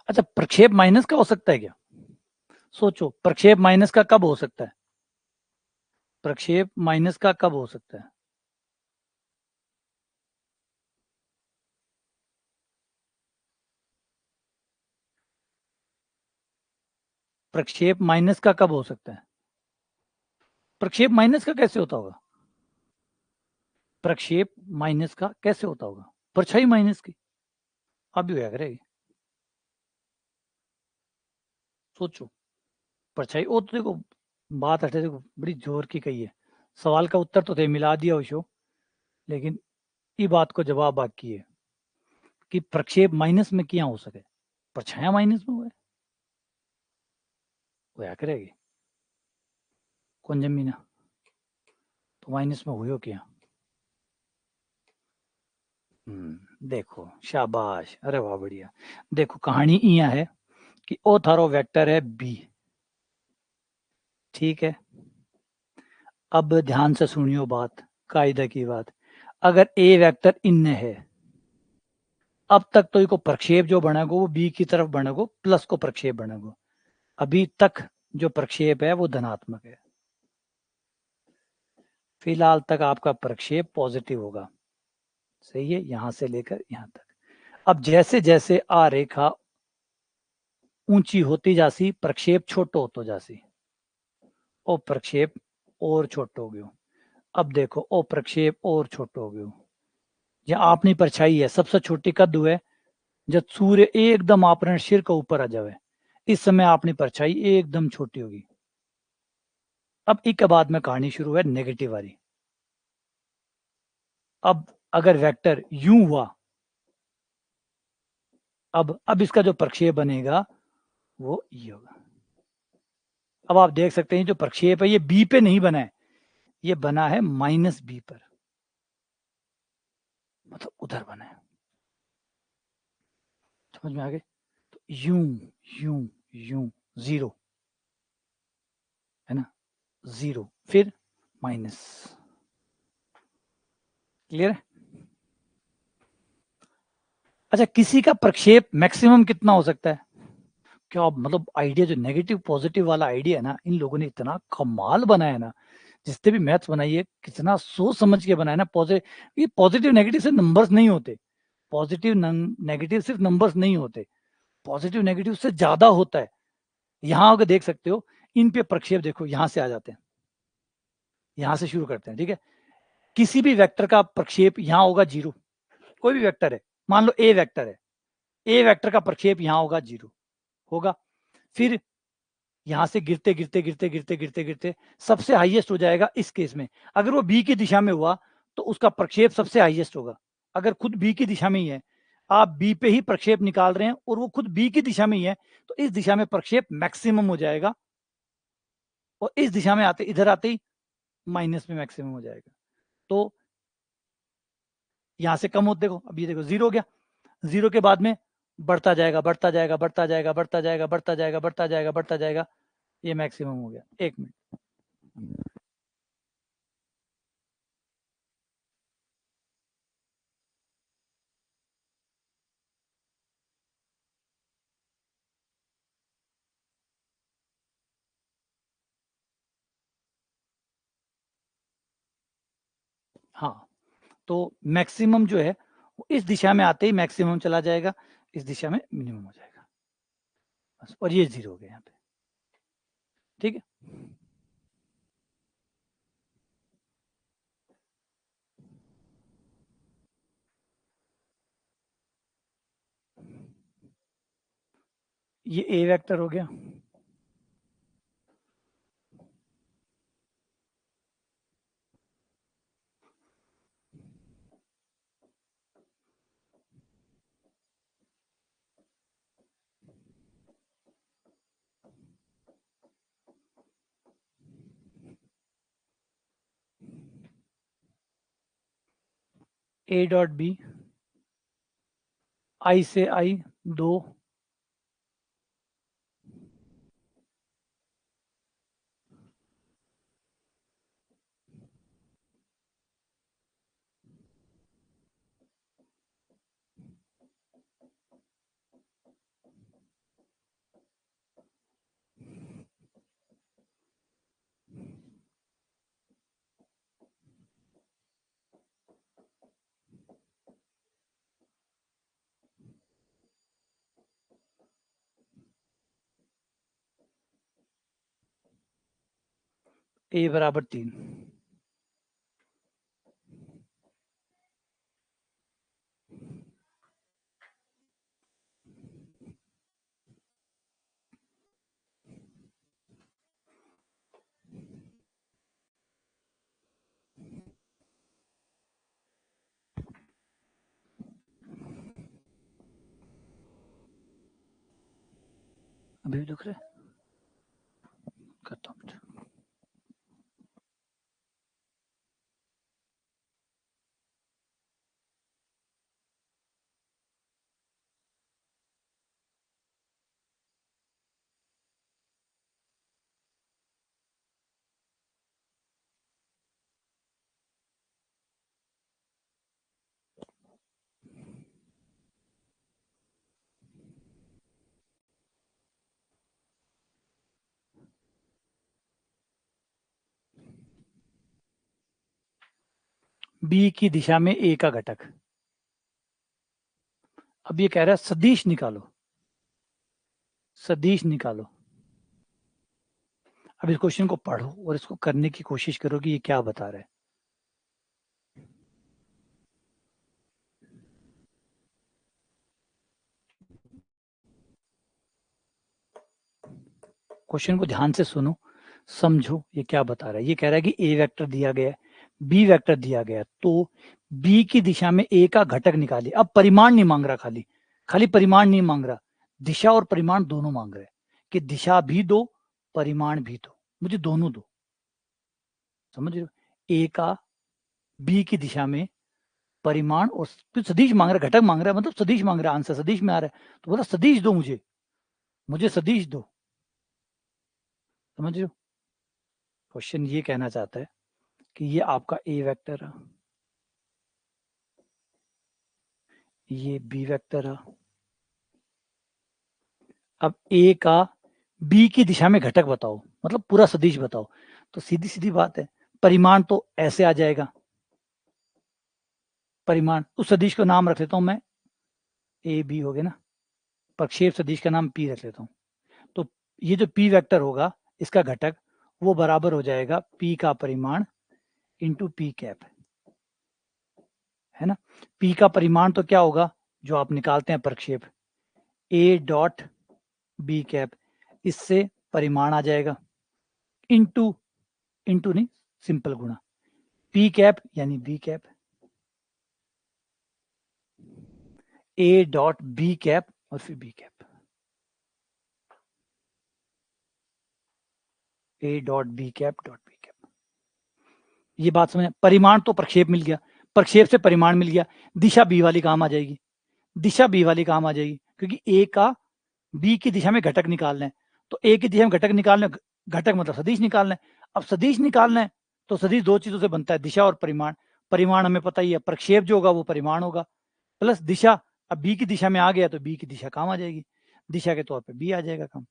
S1: अच्छा, प्रक्षेप माइनस का हो सकता है क्या? सोचो, प्रक्षेप माइनस का कब हो सकता है? प्रक्षेप माइनस का कब हो सकता है? प्रक्षेप माइनस का कब हो सकता है? प्रक्षेप माइनस का कैसे होता होगा? प्रक्षेप माइनस का कैसे होता होगा? परछाई माइनस की अभी होया करेगी। सोचो, परछाई वो तो देखो, बात हटे, देखो बड़ी जोर की कही है। सवाल का उत्तर तो थे मिला दिया उशो, लेकिन ये बात को जवाब बाकी है कि प्रक्षेप माइनस में क्या हो सके? परछाया माइनस में हुआ होया करेगी कौन जमीना, तो माइनस में हुई क्या? देखो शाबाश, अरे वाह बढ़िया। देखो कहानी इया है कि ओ थारो वेक्टर है बी, ठीक है। अब ध्यान से सुनियो बात, कायदे की बात। अगर ए वेक्टर इन है, अब तक तो इसको प्रक्षेप जो बनेगा वो बी की तरफ बनेगा, प्लस को प्रक्षेप बनेगा। अभी तक जो प्रक्षेप है वो धनात्मक है, फिलहाल तक आपका प्रक्षेप पॉजिटिव होगा, सही है, यहां से लेकर यहां तक। अब जैसे जैसे आ रेखा ऊंची होती जासी, प्रक्षेप छोटो होतो जासी, ओ प्रक्षेप और छोटो हो गयो। अब देखो ओ प्रक्षेप और छोटो हो गयो। जो आपनी परछाई है सबसे छोटी कद हुए जब सूर्य एकदम आपने सिर के ऊपर आ जावे, इस समय आपनी परछाई एकदम छोटी होगी। अब एक बाद में कहानी शुरू है नेगेटिव वाली। अब अगर वेक्टर यूं हुआ, अब इसका जो प्रक्षेप बनेगा वो ये होगा। अब आप देख सकते हैं जो प्रक्षेप है ये बी पे नहीं बना है, ये बना है -बी पर, मतलब उधर बना है। समझ में आ गए? तो यूं यूं यूं, जीरो है ना, जीरो फिर माइनस। क्लियर है? अच्छा, किसी का प्रक्षेप मैक्सिमम कितना हो सकता है? क्या मतलब आइडिया जो नेगेटिव पॉजिटिव वाला आइडिया है ना, इन लोगों ने इतना कमाल बनाया ना, जिसने भी मैथ्स बनाई है कितना सोच समझ के बनाया ना। पॉजिटिव, ये पॉजिटिव नेगेटिव से नंबर्स नहीं होते, पॉजिटिव नेगेटिव सिर्फ नंबर्स नहीं होते, पॉजिटिव नेगेटिव से ज्यादा होता है। यहां अगर देख सकते हो, इन पे प्रक्षेप देखो, यहां से आ जाते हैं, यहां से शुरू करते हैं, ठीक है। किसी भी वेक्टर का प्रक्षेप यहां होगा 0, कोई भी वेक्टर है, मान लो ए वेक्टर है, ए वेक्टर का प्रक्षेप यहां होगा 0 होगा। फिर यहां से गिरते गिरते गिरते गिरते गिरते गिरते सबसे हाईएस्ट हो जाएगा इस केस में। अगर वो बी की दिशा में हुआ तो उसका प्रक्षेप सबसे हाईएस्ट होगा। अगर खुद बी की दिशा में ही है, आप बी पे ही प्रक्षेप निकाल रहे हैं और वो खुद बी की दिशा में ही है, तो इस दिशा में प्रक्षेप मैक्सिमम हो जाएगा, और इस दिशा में आते इधर आते ही माइनस में मैक्सिमम हो जाएगा। तो यहां से कम होते, देखो अब ये देखो 0 हो गया, 0 के बाद में बढ़ता जाएगा बढ़ता जाएगा बढ़ता जाएगा बढ़ता जाएगा बढ़ता जाएगा बढ़ता जाएगा बढ़ता जाएगा, ये मैक्सिमम हो गया। 1 मिनट, हाँ। तो मैक्सिमम जो है वो इस दिशा में आते ही मैक्सिमम चला जाएगा, इस दिशा में मिनिमम हो जाएगा बस, और ये 0 हो गया यहाँ पे, ठीक है। ये ए वेक्टर हो गया, ए डॉट बी, आई से आई 2, ए बराबर 3। अभी भी दुख रहे, करता हूँ। बी की दिशा में ए का घटक, अब ये कह रहा है सदिश निकालो, सदिश निकालो। अब इस क्वेश्चन को पढ़ो और इसको करने की कोशिश करो कि ये क्या बता रहा है। क्वेश्चन को ध्यान से सुनो, समझो ये क्या बता रहा है। ये कह रहा है कि ए वेक्टर दिया गया है, बी वेक्टर दिया गया है, तो बी की दिशा में ए का घटक निकालिए। अब परिमाण नहीं मांग रहा, खाली खाली परिमाण नहीं मांग रहा, दिशा और परिमाण दोनों मांग रहे हैं कि दिशा भी दो, परिमाण भी दो, मुझे दोनों दो। समझ रहे हो, ए का बी की दिशा में परिमाण और फिर सदिश मांग रहा है, घटक मांग रहा है, मतलब सदिश मांग रहा है, आंसर सदिश में आ रहा है, तो बोला सदिश दो मुझे, मुझे सदिश दो। समझ रहे हो, क्वेश्चन ये कहना चाहता है कि ये आपका ए वेक्टर है, ये बी वेक्टर है, अब ए का बी की दिशा में घटक बताओ, मतलब पूरा सदिश बताओ। तो सीधी सीधी बात है, परिमाण तो ऐसे आ जाएगा, परिमाण उस सदिश को नाम रख लेता हूं मैं ए बी हो गया ना, प्रक्षेप सदिश का नाम पी रख लेता हूँ। तो ये जो पी वेक्टर होगा इसका घटक वो बराबर हो जाएगा पी का परिमाण इंटू पी कैप, है ना। पी का परिमाण तो क्या होगा जो आप निकालते हैं प्रक्षेप, ए डॉट बी कैप, इससे परिमाण आ जाएगा इंटू, इंटू नहीं सिंपल गुणा, पी कैप यानी B cap, A dot B cap और फिर B cap, A dot B cap dot B cap. ये बात समझ, परिमाण तो प्रक्षेप मिल गया, प्रक्षेप से परिमाण मिल गया, दिशा बी वाली काम आ जाएगी, दिशा बी वाली काम आ जाएगी, क्योंकि ए का बी की दिशा में घटक निकालना है, तो ए की दिशा में घटक निकालना, घटक मतलब सदिश निकालना है। अब सदिश निकालना है तो सदिश दो चीजों से बनता है, दिशा और परिमाण। परिमाण हमें पता ही है, प्रक्षेप जो होगा वो परिमाण होगा प्लस दिशा। अब बी की दिशा में आ गया तो बी की दिशा काम आ जाएगी, दिशा के तौर पे बी आ जाएगा काम।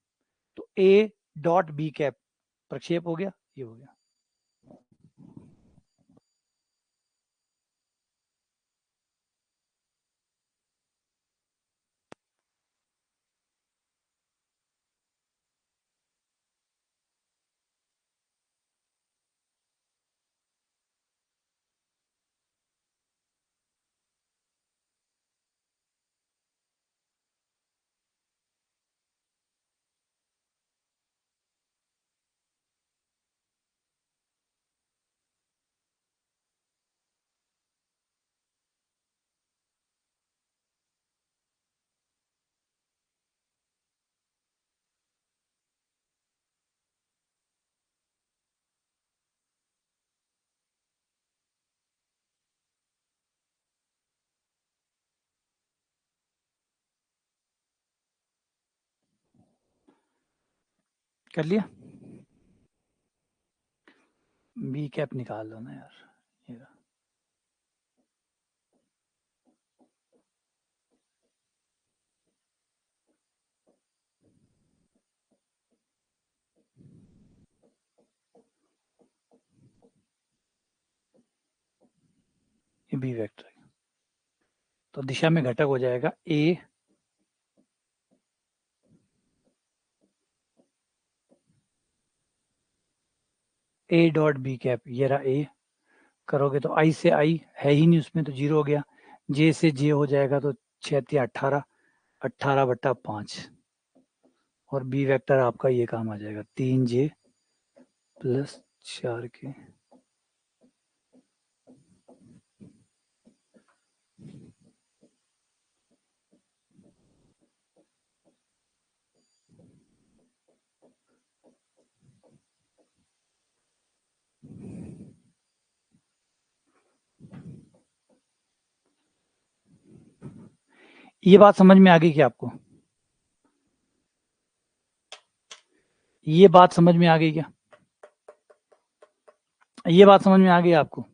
S1: तो ए डॉट बी कैप प्रक्षेप हो गया, ये हो गया। कर लिया, बी कैप निकाल लो ना यार, ये रहा। ये बी वेक्टर है, तो दिशा में घटक हो जाएगा ए डॉट बी कैप, ये रहा ए, करोगे तो आई से आई है ही नहीं उसमें तो जीरो हो गया, जे से जे हो जाएगा तो 6×18, 18/5, और बी वेक्टर आपका ये काम आ जाएगा 3J प्लस 4K। ये बात समझ में आ गई क्या आपको? ये बात समझ में आ गई क्या? ये बात समझ में आ गई आपको?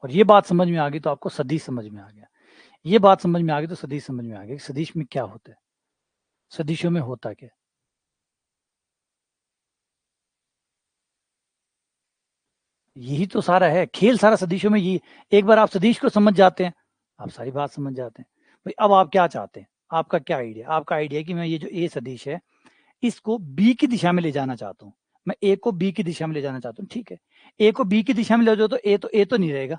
S1: और ये बात समझ में आ गई तो आपको सदिश समझ में आ गया, ये बात समझ में आ गई तो सदिश समझ में आ गया, सदिश में क्या होता है, सदिशों में होता क्या। यही तो सारा है खेल, सारा सदिशों में ये, एक बार आप सदिश को समझ जाते हैं आप सारी बात समझ जाते हैं। भाई अब आप क्या चाहते हैं, आपका क्या आइडिया, आपका आइडिया कि मैं ये जो ए सदिश है इसको बी की दिशा में ले जाना चाहता हूँ, मैं ए को बी की दिशा में ले जाना चाहता हूँ, ठीक है। ए को बी की दिशा में ले जाओ तो ए तो नहीं रहेगा,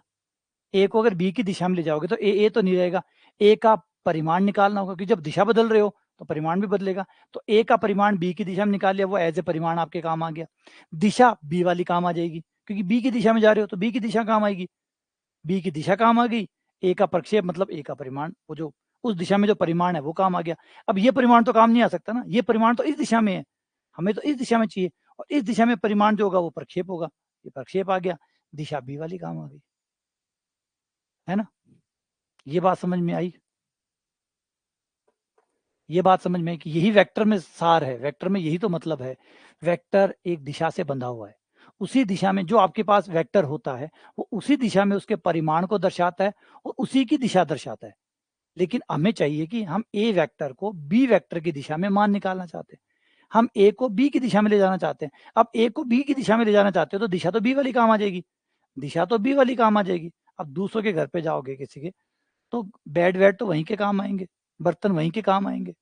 S1: ए को अगर बी की दिशा में ले जाओगे तो ए तो नहीं रहेगा, ए का परिमाण निकालना होगा, क्योंकि जब दिशा बदल रहे हो तो परिमाण भी बदलेगा, तो ए का परिमाण बी की दिशा में निकाल लिया, वो एज ए परिमाण आपके काम आ गया। दिशा बी वाली काम आ जाएगी, क्योंकि बी की दिशा में जा रहे हो तो बी की दिशा काम आएगी, बी की दिशा काम आ गई, ए का प्रक्षेप मतलब ए का परिमाण, वो जो उस दिशा में जो परिमाण है वो काम आ गया। अब ये परिमाण तो काम नहीं आ सकता ना, ये परिमाण तो इस दिशा में है, हमें तो इस दिशा में चाहिए, और इस दिशा में परिमाण जो होगा वो प्रक्षेप होगा, ये प्रक्षेप आ गया, दिशा बी वाली काम आ गई, है ना। ये बात समझ में आई, ये बात समझ में आई कि यही वेक्टर में सार है, वेक्टर में यही तो मतलब है, वेक्टर एक दिशा से बंधा हुआ है, उसी दिशा में जो आपके पास वेक्टर होता है वो उसी दिशा में उसके परिमाण को दर्शाता है और उसी की दिशा दर्शाता है। लेकिन हमें चाहिए कि हम ए वेक्टर को बी वेक्टर की दिशा में मान निकालना चाहते हैं, हम ए को बी की दिशा में ले जाना चाहते हैं। अब ए को बी की दिशा में ले जाना चाहते हो तो दिशा तो बी वाली काम आ जाएगी, दिशा तो बी वाली काम आ जाएगी। अब दूसरों के घर पे जाओगे किसी के तो बेड वेड तो वहीं के काम आएंगे, बर्तन वहीं के काम आएंगे।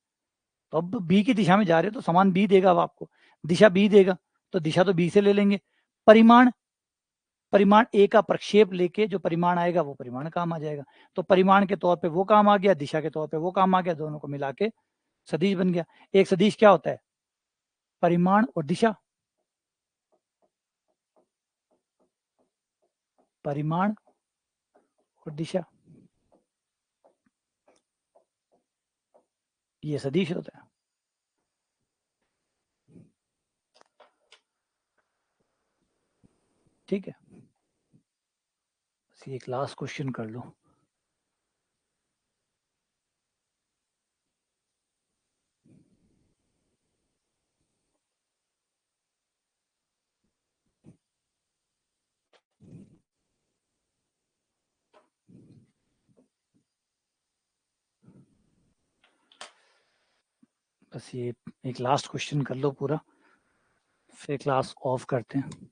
S1: तो अब बी की दिशा में जा रहे हो तो समान बी देगा, अब आपको दिशा बी देगा, तो दिशा तो बी से ले लेंगे। परिमाण ए का प्रक्षेप लेके जो परिमाण आएगा वो परिमाण काम आ जाएगा। तो परिमाण के तौर पे वो काम आ गया, दिशा के तौर पे वो काम आ गया, दोनों को मिला के सदिश बन गया। एक सदिश क्या होता है? परिमाण और दिशा। परिमाण और दिशा, ये सदिश होता है। ठीक है, एक लास्ट क्वेश्चन कर लो। बस ये एक लास्ट क्वेश्चन कर लो पूरा, फिर क्लास ऑफ करते हैं।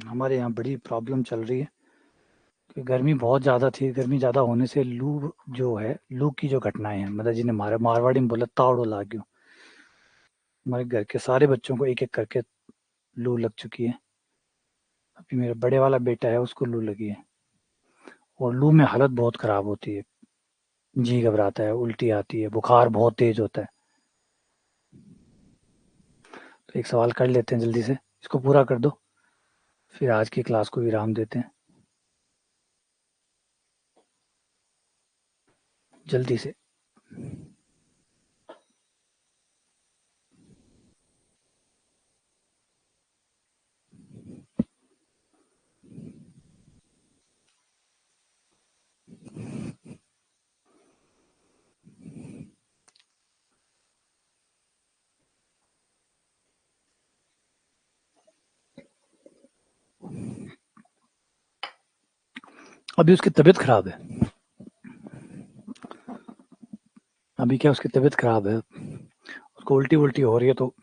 S1: हमारे यहाँ बड़ी प्रॉब्लम चल रही है कि गर्मी बहुत ज़्यादा थी, गर्मी ज़्यादा होने से लू जो है, लू की जो घटनाएं हैं, मतलब जिन्हें मारवाड़ी में बोला तावड़ो लाग गयो। हमारे घर के सारे बच्चों को एक एक करके लू लग चुकी है। अभी मेरा बड़े वाला बेटा है, उसको लू लगी है, और लू में हालत बहुत ख़राब होती है, जी घबराता है, उल्टी आती है, बुखार बहुत तेज होता है। तो एक सवाल कर लेते हैं जल्दी से, इसको पूरा कर दो, फिर आज की क्लास को विराम देते हैं जल्दी से। अभी उसकी तबीयत खराब है, अभी क्या उसकी तबीयत खराब है, उसको उल्टी उल्टी हो रही है, तो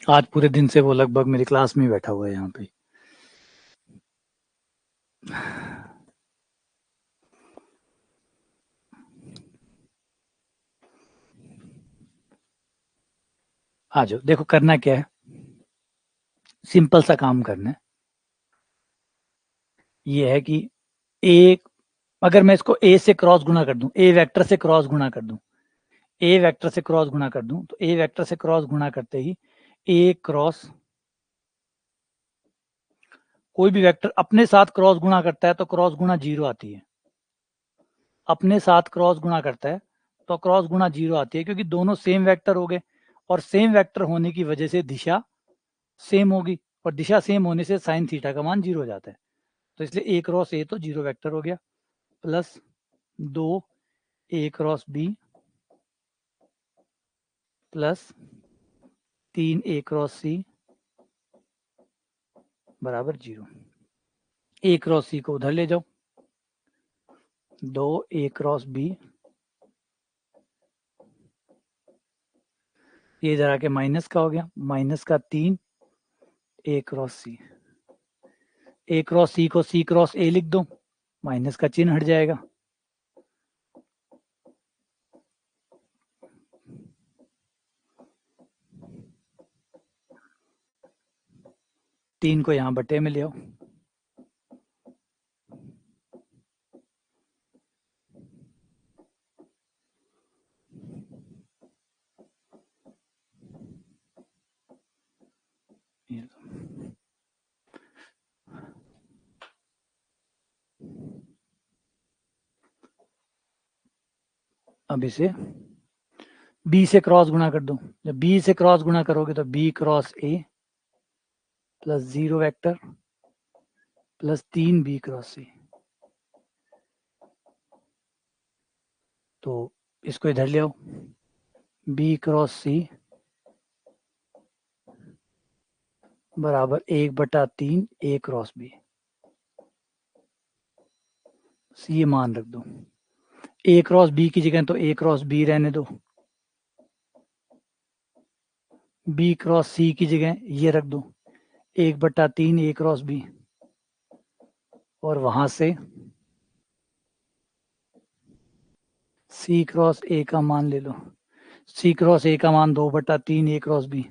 S1: आज पूरे दिन से वो लगभग मेरी क्लास में ही बैठा हुआ है यहाँ पे। आ जाओ, देखो करना क्या है, सिंपल सा काम करना है। ये है कि एक, अगर मैं इसको ए से क्रॉस गुणा कर दूं, ए वेक्टर से क्रॉस गुणा कर दूं, ए वेक्टर से क्रॉस गुणा कर दूं, तो ए वेक्टर से क्रॉस गुणा करते ही ए क्रॉस, कोई भी वेक्टर अपने साथ क्रॉस गुणा करता है तो क्रॉस गुणा जीरो आती है। अपने साथ क्रॉस गुणा करता है तो क्रॉस गुणा जीरो आती है, क्योंकि दोनों सेम वेक्टर हो गए, और सेम वेक्टर होने की वजह से दिशा सेम होगी, और दिशा सेम होने से साइन थीटा का मान जीरो हो जाता है। तो इसलिए ए क्रॉस ए तो जीरो वेक्टर हो गया, प्लस 2 ए क्रॉस बी प्लस 3 ए क्रॉस सी बराबर जीरो। ए क्रॉस सी को उधर ले जाओ, 2 ए क्रॉस बी, ये इधर आके माइनस का हो गया, माइनस का 3 ए क्रॉस सी। ए क्रॉस सी को सी क्रॉस ए लिख दो, माइनस का चिन्ह हट जाएगा। तीन को यहाँ बटे में ले आओ, अब इसे बी से क्रॉस गुणा कर दो, जब बी से क्रॉस गुणा करोगे तो B cross A plus zero vector plus 3 B cross C. तो इसको इधर ले आओ, बी क्रॉस सी बराबर 1/3 ए क्रॉस बी। सी मान रख दो, ए क्रॉस बी की जगह तो ए क्रॉस बी रहने दो, बी क्रॉस सी की जगह ये रख दो 1/3 ए क्रॉस बी। और वहां से सी क्रॉस ए का मान ले लो। सी क्रॉस ए का मान 2/3 ए क्रॉस बी,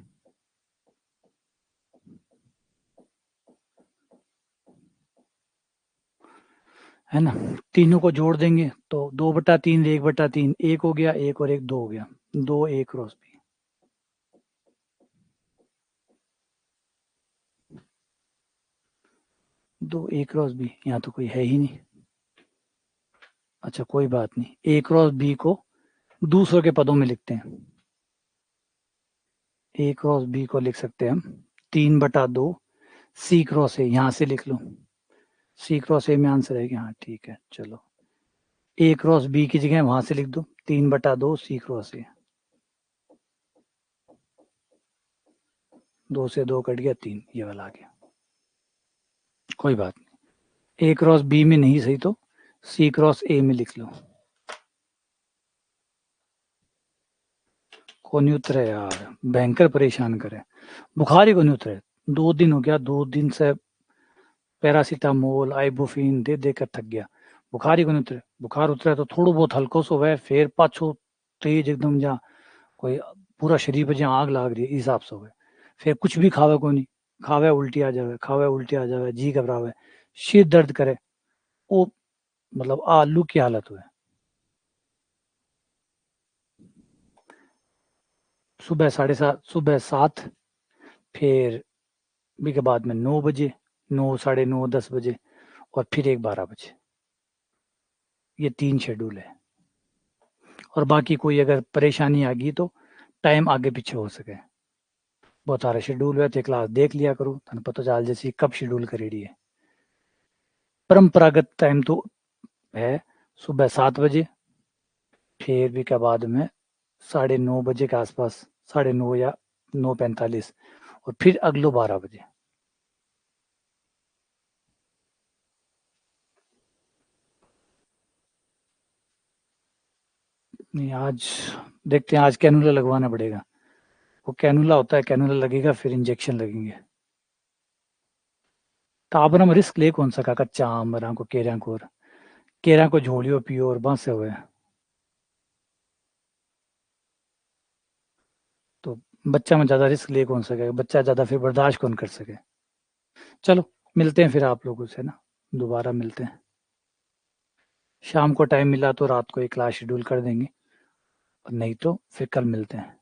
S1: है ना। तीनों को जोड़ देंगे तो 2/3 1/3, एक हो गया, एक और एक 2 हो गया, 2 ए क्रॉस बी। दो ए क्रॉस बी, यहाँ तो कोई है ही नहीं। अच्छा कोई बात नहीं, ए क्रॉस बी को दूसरों के पदों में लिखते हैं। ए क्रॉस बी को लिख सकते हैं हम 3/2 सी क्रॉस ए, यहाँ से लिख लो। सी क्रॉस ए में आंसर है कि हाँ ठीक है चलो। ए क्रॉस बी की जगह वहां से लिख दो 3/2 सी क्रॉस ए। 2 से 2 कट गया 3, ये वाला आ गया। कोई बात नहीं, ए क्रॉस बी में नहीं सही तो सी क्रॉस ए में लिख लो। कौन नहीं उतरे यार, भयंकर परेशान करे, बुखार ही को नहीं उतरे। 2 दिन हो गया, 2 दिन से पैरासीटामोल आइबुफिन दे दे कर थक गया, बुखार ही को नहीं उतरे। बुखार उतरे तो थोड़ा बहुत हल्को सो है, फिर पाछो तेज एकदम, जहाँ कोई पूरा शरीर पे जहाँ आग लाग रही है इस हिसाब से हो। फिर कुछ भी खावे को नहीं, खावे उल्टी आ जावे, खावे उल्टी आ जावे, जी घबरावे, सिर दर्द करे, वो मतलब आलू की हालत हुए। सुबह 7:30, सुबह 7, फिर भी के बाद में 9 बजे, 9, 9:30, 10 बजे, और फिर एक 12 बजे। ये 3 शेड्यूल है। और बाकी कोई अगर परेशानी आ गई तो टाइम आगे पीछे हो सके। बहुत सारे शेड्यूल हुए थे, क्लास देख लिया करो, तन पता चल जैसी कब शेड्यूल करेड़ी है। परंपरागत टाइम तो है सुबह 7 बजे, फिर भी के बाद में 9:30 के आसपास, 9:30 या 9:45, और फिर अगलो 12 बजे। नहीं आज देखते हैं, आज कैनुला लगवाना पड़ेगा। वो कैनुला होता है, कैनुला लगेगा फिर इंजेक्शन लगेंगे। ताबरा में रिस्क ले कौन सा का कच्चा आम मरा को केरा को झोलियो पियो और बांसे हुए। तो बच्चा में ज्यादा रिस्क ले कौन सके, बच्चा ज्यादा फिर बर्दाश्त कौन कर सके। चलो मिलते हैं फिर आप लोगों से ना, दोबारा मिलते हैं। शाम को टाइम मिला तो रात को एक क्लास शेड्यूल कर देंगे, और नहीं तो फिर कल मिलते हैं।